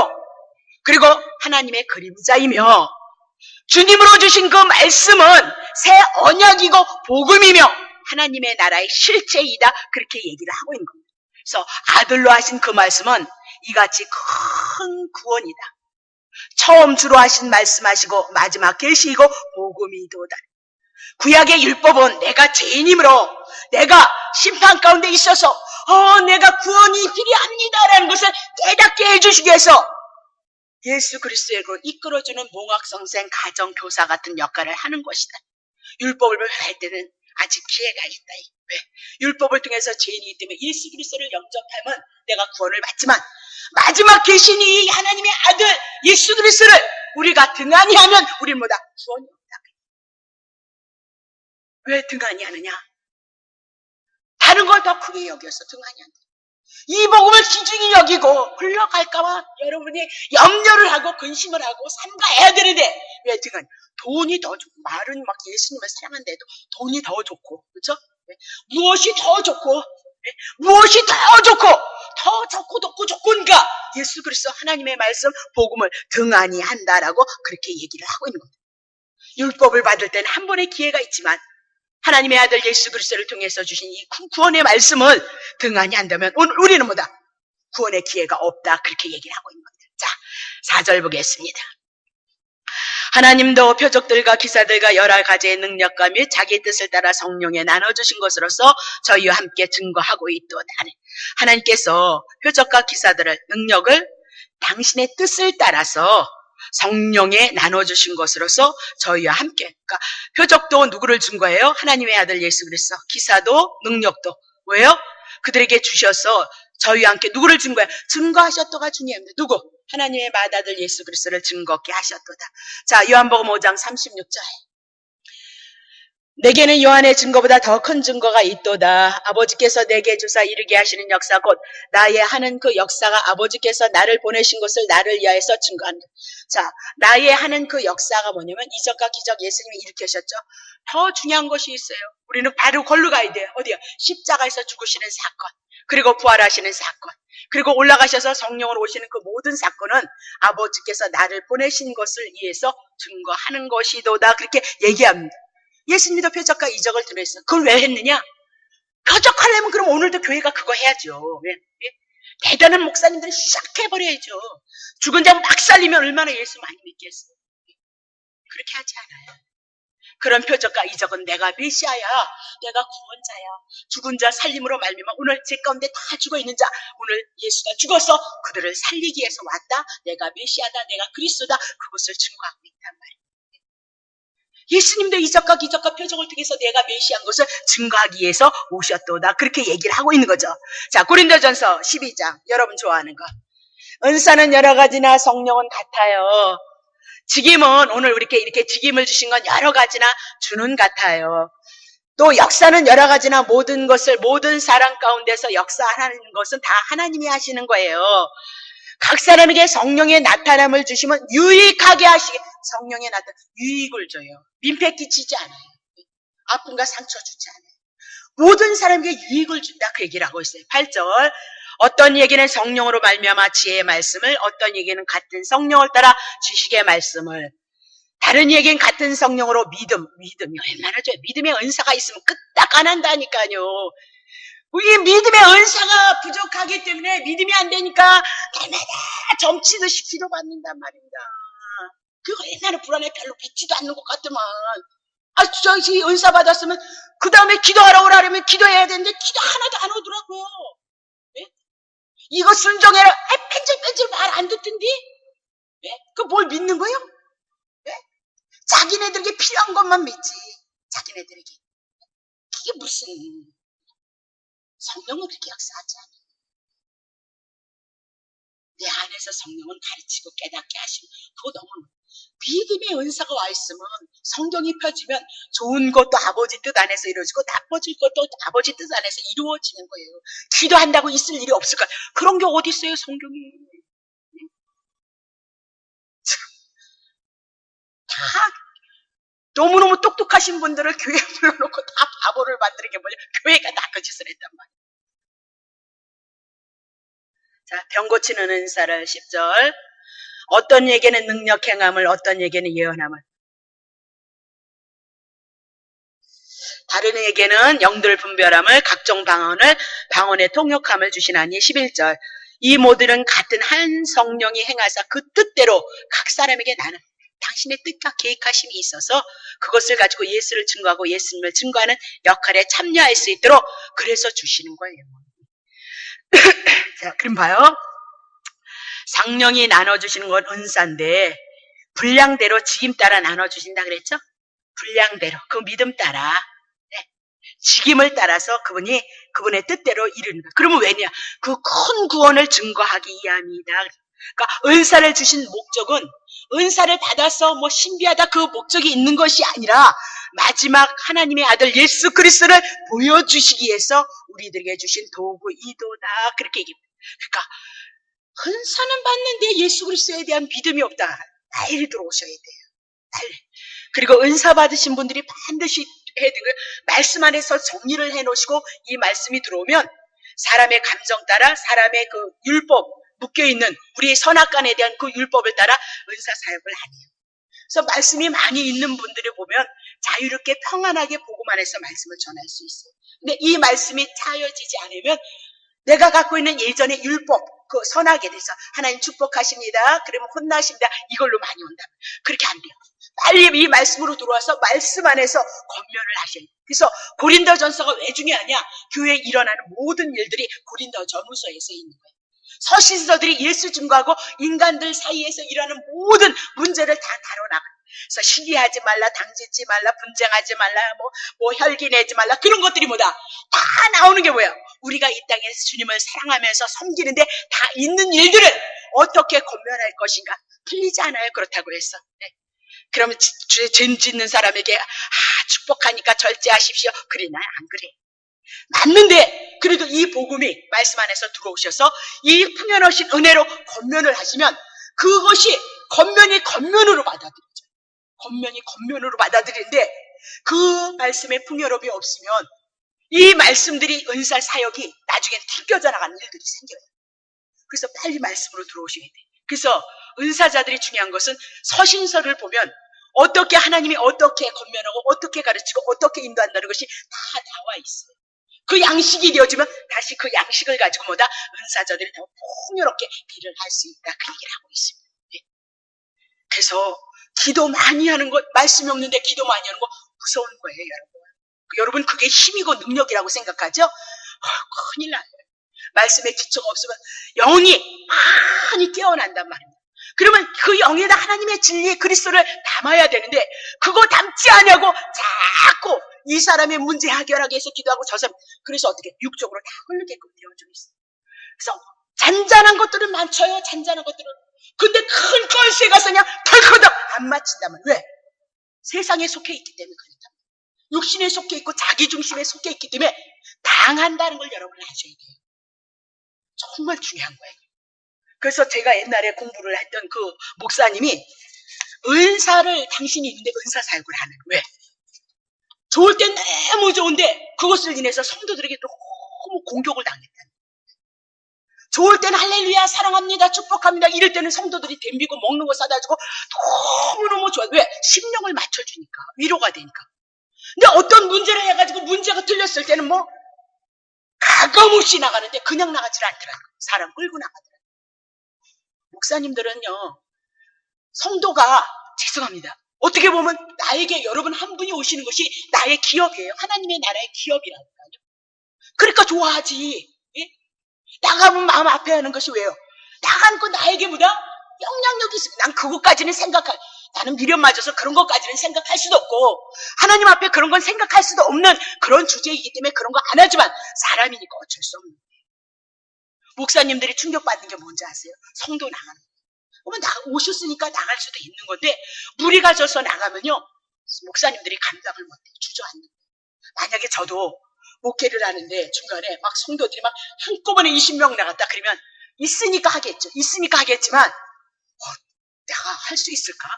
그리고 하나님의 그림자이며 주님으로 주신 그 말씀은 새 언약이고 복음이며 하나님의 나라의 실체이다. 그렇게 얘기를 하고 있는 겁니다. 그래서 아들로 하신 그 말씀은 이같이 큰 구원이다. 처음 주로 하신 말씀하시고 마지막 계시이고 복음이도다. 구약의 율법은 내가 죄인이므로 내가 심판 가운데 있어서 내가 구원이 필요합니다라는 것을 깨닫게 해주시기 위해서 예수 그리스도로 이끌어주는 몽학성생 가정교사 같은 역할을 하는 것이다. 율법을 할 때는 아직 기회가 있다. 왜? 율법을 통해서 죄인이기 때문에 예수 그리스도를 영접하면 내가 구원을 받지만 마지막 계신 이 하나님의 아들 예수 그리스도를 우리가 등한히 하면 우리는 뭐다? 구원이 없다. 왜 등한히 하느냐? 다른 걸 더 크게 여겨서 등한히 한다. 이 복음을 기중히 여기고 흘러갈까봐 여러분이 염려를 하고 근심을 하고 삼가해야 되는데 왜 등한히? 돈이 더 좋고, 말은 막 예수님을 사랑한데도 돈이 더 좋고, 그렇죠? 무엇이 더 좋고, 무엇이 더 좋고, 더 좋고 좋고니까 예수 그리스도 하나님의 말씀 복음을 등한히 한다라고 그렇게 얘기를 하고 있는 겁니다. 율법을 받을 때는 한 번의 기회가 있지만 하나님의 아들 예수 그리스도를 통해서 주신 이 구원의 말씀을 등한히 한다면 오늘 우리는 뭐다? 구원의 기회가 없다. 그렇게 얘기를 하고 있는 겁니다. 자, 4절 보겠습니다. 하나님도 표적들과 기사들과 여러 가지의 능력과 및 자기 뜻을 따라 성령에 나눠주신 것으로서 저희와 함께 증거하고 있도다. 하나님께서 표적과 기사들을, 능력을 당신의 뜻을 따라서 성령에 나눠주신 것으로서 저희와 함께, 그러니까 표적도 누구를 준 거예요? 하나님의 아들 예수 그리스도. 기사도 능력도 왜요? 그들에게 주셔서 저희와 함께 누구를 증거해? 증거하셨도가 주님입니다. 누구? 하나님의 맏아들 예수 그리스도를 증거케 하셨도다. 자, 요한복음 5장 36절. 내게는 요한의 증거보다 더 큰 증거가 있도다. 아버지께서 내게 주사 이르게 하시는 역사 곧 나의 하는 그 역사가 아버지께서 나를 보내신 것을 나를 위하여서 증거한다. 자, 나의 하는 그 역사가 뭐냐면 이적과 기적 예수님이 일으키셨죠. 더 중요한 것이 있어요. 우리는 바로 걸로 가야 돼요. 어디요? 십자가에서 죽으시는 사건, 그리고 부활하시는 사건, 그리고 올라가셔서 성령으로 오시는 그 모든 사건은 아버지께서 나를 보내신 것을 위해서 증거하는 것이도다. 그렇게 얘기합니다. 예수님도 표적과 이적을 드렸어요. 그걸 왜 했느냐? 표적하려면 그럼 오늘도 교회가 그거 해야죠. 왜? 대단한 목사님들은 샥 해버려야죠. 죽은 자 막 살리면 얼마나 예수 많이 믿겠어요. 그렇게 하지 않아요. 그런 표적과 이적은 내가 메시아야, 내가 구원자야, 죽은 자 살림으로 말미암아 오늘 제 가운데 다 죽어있는 자, 오늘 예수가 죽어서 그들을 살리기 위해서 왔다. 내가 메시아다, 내가 그리스도다. 그것을 증거하고 있단 말이에요. 예수님도 이적과 기적과 표적을 통해서 내가 메시아인 것을 증거하기 위해서 오셨도다. 그렇게 얘기를 하고 있는 거죠. 자, 고린도전서 12장. 여러분 좋아하는 거. 은사는 여러 가지나 성령은 같아요. 직임은 오늘 이렇게 직임을 주신 건 여러 가지나 주는 같아요. 또 역사는 여러 가지나 모든 것을 모든 사람 가운데서 역사하는 것은 다 하나님이 하시는 거예요. 각 사람에게 성령의 나타남을 주시면 유익하게 하시게. 성령의 나타남, 유익을 줘요. 민폐 끼치지 않아요. 아픔과 상처 주지 않아요. 모든 사람에게 유익을 준다. 그 얘기를 하고 있어요. 8절. 어떤 얘기는 성령으로 말미암아 지혜의 말씀을, 어떤 얘기는 같은 성령을 따라 지식의 말씀을, 다른 얘기는 같은 성령으로 믿음이 얼마나 좋아요. 믿음의 은사가 있으면 끄딱 안 한다니까요. 우리 믿음의 은사가 부족하기 때문에 믿음이 안 되니까 날마다 점치듯이 기도받는단 말입니다. 그거 얼마나 불안해. 별로 믿지도 않는 것 같더만. 저기 은사 받았으면 그 다음에 기도하러 오라면 기도해야 되는데 기도 하나도 안 오더라고요. 네? 이거 순종해라. 뺀질뺀질 말 안 듣던데? 네? 그거 뭘 믿는 거예요? 네? 자기네들에게 필요한 것만 믿지. 자기네들에게. 그게 무슨 성령은 그렇게 역사하지 않아요. 내 안에서 성령은 가르치고 깨닫게 하시고 그거 너무 믿음의 은사가 와 있으면 성경이 펴지면 좋은 것도 아버지 뜻 안에서 이루어지고 나빠질 것도 아버지 뜻 안에서 이루어지는 거예요. 기도한다고 있을 일이 없을 거야. 그런 게 어디 있어요, 성경이. 다 너무너무 똑똑하신 분들을 교회에 불러놓고 다 바보를 만드는 게 뭐냐. 교회가 다 그 짓을 했단 말이에요. 자, 병 고치는 은사를 10절. 어떤 얘기는 능력 행함을, 어떤 얘기는 예언함을. 다른 얘기는 영들 분별함을, 각종 방언의 통역함을 주시나니 11절. 이 모두는 같은 한 성령이 행하사 그 뜻대로 각 사람에게 나는 당신의 뜻과 계획하심이 있어서 그것을 가지고 예수를 증거하고 예수님을 증거하는 역할에 참여할 수 있도록 그래서 주시는 거예요. 자, 그럼 봐요. 성령이 나눠주시는 건 은사인데 분량대로 직임 따라 나눠주신다 그랬죠? 분량대로 그 믿음 따라 네. 직임을 따라서 그분의 뜻대로 이루는 거예요. 그러면 왜냐? 그 큰 구원을 증거하기 위함이다. 그러니까 은사를 주신 목적은 은사를 받아서 뭐 신비하다 그 목적이 있는 것이 아니라 마지막 하나님의 아들 예수 그리스도를 보여주시기 위해서 우리들에게 주신 도구이도다. 그렇게 얘기합니다. 그러니까 은사는 받는데 예수 그리스도에 대한 믿음이 없다. 빨리 들어오셔야 돼요. 빨리. 그리고 은사 받으신 분들이 반드시 해야 되는 거예요. 말씀 안에서 정리를 해놓으시고 이 말씀이 들어오면 사람의 감정 따라 사람의 그 율법 묶여있는 우리의 선악간에 대한 그 율법을 따라 은사 사역을 하네요. 그래서 말씀이 많이 있는 분들을 보면 자유롭게 평안하게 복음 안에서 말씀을 전할 수 있어요. 근데 이 말씀이 차여지지 않으면 내가 갖고 있는 예전의 율법, 그 선악에 대해서 하나님 축복하십니다. 그러면 혼나십니다. 이걸로 많이 온다. 그렇게 안 돼요. 빨리 이 말씀으로 들어와서 말씀 안에서 권면을 하셔야 돼요. 그래서 고린도전서가 왜 중요하냐? 교회에 일어나는 모든 일들이 고린도전후서에서 있는 거예요. 서신서들이 예수 증거하고 인간들 사이에서 일어나는 모든 문제를 다 다뤄나가요. 그래서 시기하지 말라, 당짓지 말라, 분쟁하지 말라, 뭐 혈기 내지 말라 그런 것들이 뭐다? 다 나오는 게 뭐야? 우리가 이 땅에서 주님을 사랑하면서 섬기는데 다 있는 일들을 어떻게 권면할 것인가? 틀리지 않아요. 그렇다고 해서. 네. 그러면 죄 짓는 사람에게 축복하니까 절제하십시오. 그래, 난 안 그래. 맞는데 그래도 이 복음이 말씀 안에서 들어오셔서 이 풍요로우신 은혜로 권면을 하시면 그것이 권면으로 받아들이죠. 권면으로 받아들이는데 그 말씀의 풍요로움이 없으면 이 말씀들이 은사 사역이 나중에 튕겨져 나가는 일들이 생겨요. 그래서 빨리 말씀으로 들어오셔야 돼. 그래서 은사자들이 중요한 것은 서신서를 보면 어떻게 하나님이 어떻게 권면하고 어떻게 가르치고 어떻게 인도한다는 것이 다 나와 있어요. 그 양식이 되어지면 다시 그 양식을 가지고 뭐다? 은사자들이 더 풍요롭게 일을 할 수 있다. 그 얘기를 하고 있습니다. 네. 그래서 기도 많이 하는 것, 말씀이 없는데 기도 많이 하는 거 무서운 거예요, 여러분. 여러분 그게 힘이고 능력이라고 생각하죠? 큰일 나요. 말씀에 기초가 없으면 영이 많이 깨어난단 말입니다. 그러면 그 영에다 하나님의 진리의 그리스도를 담아야 되는데 그거 담지 않냐고 자꾸 이 사람의 문제 해결하기 위해서 기도하고 저 사람 그래서 어떻게 육적으로 다 흐르게끔 되어져 있어요. 그래서 잔잔한 것들은 많죠. 잔잔한 것들은. 근데 큰 건수에 가서 그냥 털커덕 안 맞힌다면 왜? 세상에 속해 있기 때문에 그렇다. 육신에 속해 있고 자기 중심에 속해 있기 때문에 당한다는 걸 여러분은 아셔야 돼요. 정말 중요한 거예요. 그래서 제가 옛날에 공부를 했던 그 목사님이 은사를 당신이 있는데 은사 사역을 하는 왜? 좋을 땐 너무 좋은데 그것을 인해서 성도들에게 너무 공격을 당했다. 좋을 때는 할렐루야 사랑합니다 축복합니다 이럴 때는 성도들이 덤비고 먹는 거 사다 주고 너무너무 좋아. 왜? 심령을 맞춰주니까 위로가 되니까. 근데 어떤 문제를 해가지고 문제가 틀렸을 때는 뭐 가감없이 나가는데 그냥 나가질 않더라고요. 사람 끌고 나가더라고요. 목사님들은요 성도가 죄송합니다. 어떻게 보면 나에게 여러분 한 분이 오시는 것이 나의 기업이에요. 하나님의 나라의 기업이라니까요. 그러니까 좋아하지. 예? 나가면 마음 아파하는 것이 왜요? 나간 거 나에게 뭐다? 영향력이 있어. 난 그것까지는 나는 미련 맞아서 그런 것까지는 생각할 수도 없고 하나님 앞에 그런 건 생각할 수도 없는 그런 주제이기 때문에 그런 거 안 하지만 사람이니까 어쩔 수 없는 거예요. 목사님들이 충격받는 게 뭔지 아세요? 성도 나가는 거예요. 오셨으니까 나갈 수도 있는 건데 무리가 져서 나가면요 목사님들이 감당을 못해요. 주저앉는 거예요. 만약에 저도 목회를 하는데 중간에 막 성도들이 막 한꺼번에 20명 나갔다 그러면 있으니까 하겠죠. 있으니까 하겠지만 내가 할 수 있을까?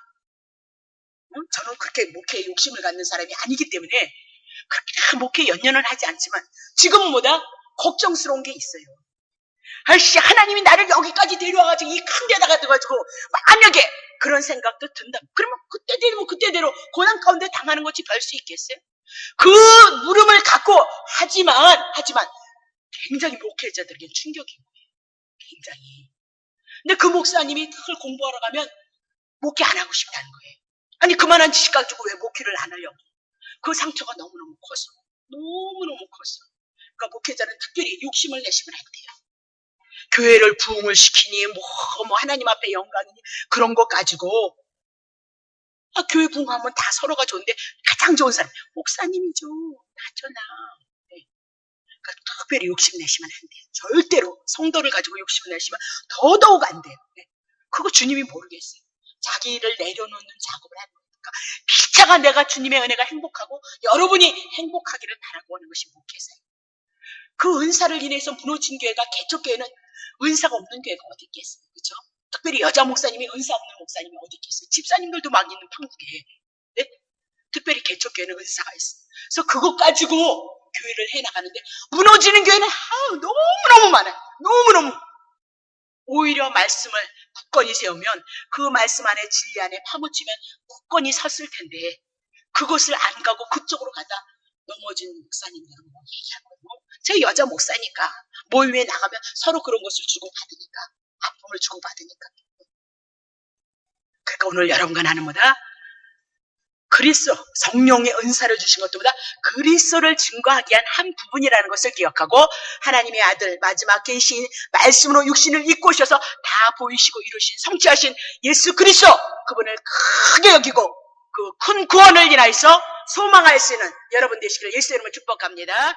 저는 그렇게 목회에 욕심을 갖는 사람이 아니기 때문에 그렇게 목회 연연은 하지 않지만 지금은 뭐다? 걱정스러운 게 있어요. 아이씨 하나님이 나를 여기까지 데려와가지고 이 큰 데다가 들어가지고 만약에 그런 생각도 든다. 그러면 그때대로 고난 가운데 당하는 것이 별 수 있겠어요? 그 물음을 갖고 하지만 굉장히 목회자들에게 충격인 거예요. 굉장히. 근데 그 목사님이 그걸 공부하러 가면 목회 안 하고 싶다는 거예요. 아니 그만한 지식 가지고 왜 목회를 안 하려고. 그 상처가 너무너무 커서. 그러니까 목회자는 특별히 욕심을 내시면 안 돼요. 교회를 부흥을 시키니 뭐 하나님 앞에 영광이니 그런 거 가지고 교회 부흥하면 다 서로가 좋은데 가장 좋은 사람 목사님이죠. 나잖아. 네. 그러니까 특별히 욕심내시면 안 돼요. 절대로 성도를 가지고 욕심내시면 더더욱 안 돼요. 네. 그거 주님이 모르겠어요. 자기를 내려놓는 작업을 하는 거니까 피차가 내가 주님의 은혜가 행복하고 여러분이 행복하기를 바라고 하는 것이 목회사예요. 그 은사를 인해서 무너진 교회가 개척교회는 은사가 없는 교회가 어디 있겠어요. 그렇죠? 특별히 여자 목사님이 은사 없는 목사님이 어디 있겠어요. 집사님들도 막 있는 판국에. 네? 특별히 개척교회는 은사가 있어요. 그래서 그것 가지고 교회를 해나가는데 무너지는 교회는 너무너무 많아요. 너무너무. 오히려 말씀을 굳건히 세우면 그 말씀 안에 진리 안에 파묻히면 굳건히 섰을 텐데 그것을 안 가고 그쪽으로 가다 넘어진 목사님들은 뭐 얘기하고 제 여자 목사니까 모임에 나가면 서로 그런 것을 주고받으니까 아픔을 주고받으니까 그러니까 오늘 여러분과 나는 뭐다? 그리스도 성령의 은사를 주신 것보다 그리스도를 증거하기 위한 한 부분이라는 것을 기억하고 하나님의 아들 마지막 계신 말씀으로 육신을 입고 오셔서 다 보이시고 이루신 성취하신 예수 그리스도 그분을 크게 여기고 그 큰 구원을 인하여서 소망할 수 있는 여러분 되시기를 예수 이름으로 축복합니다.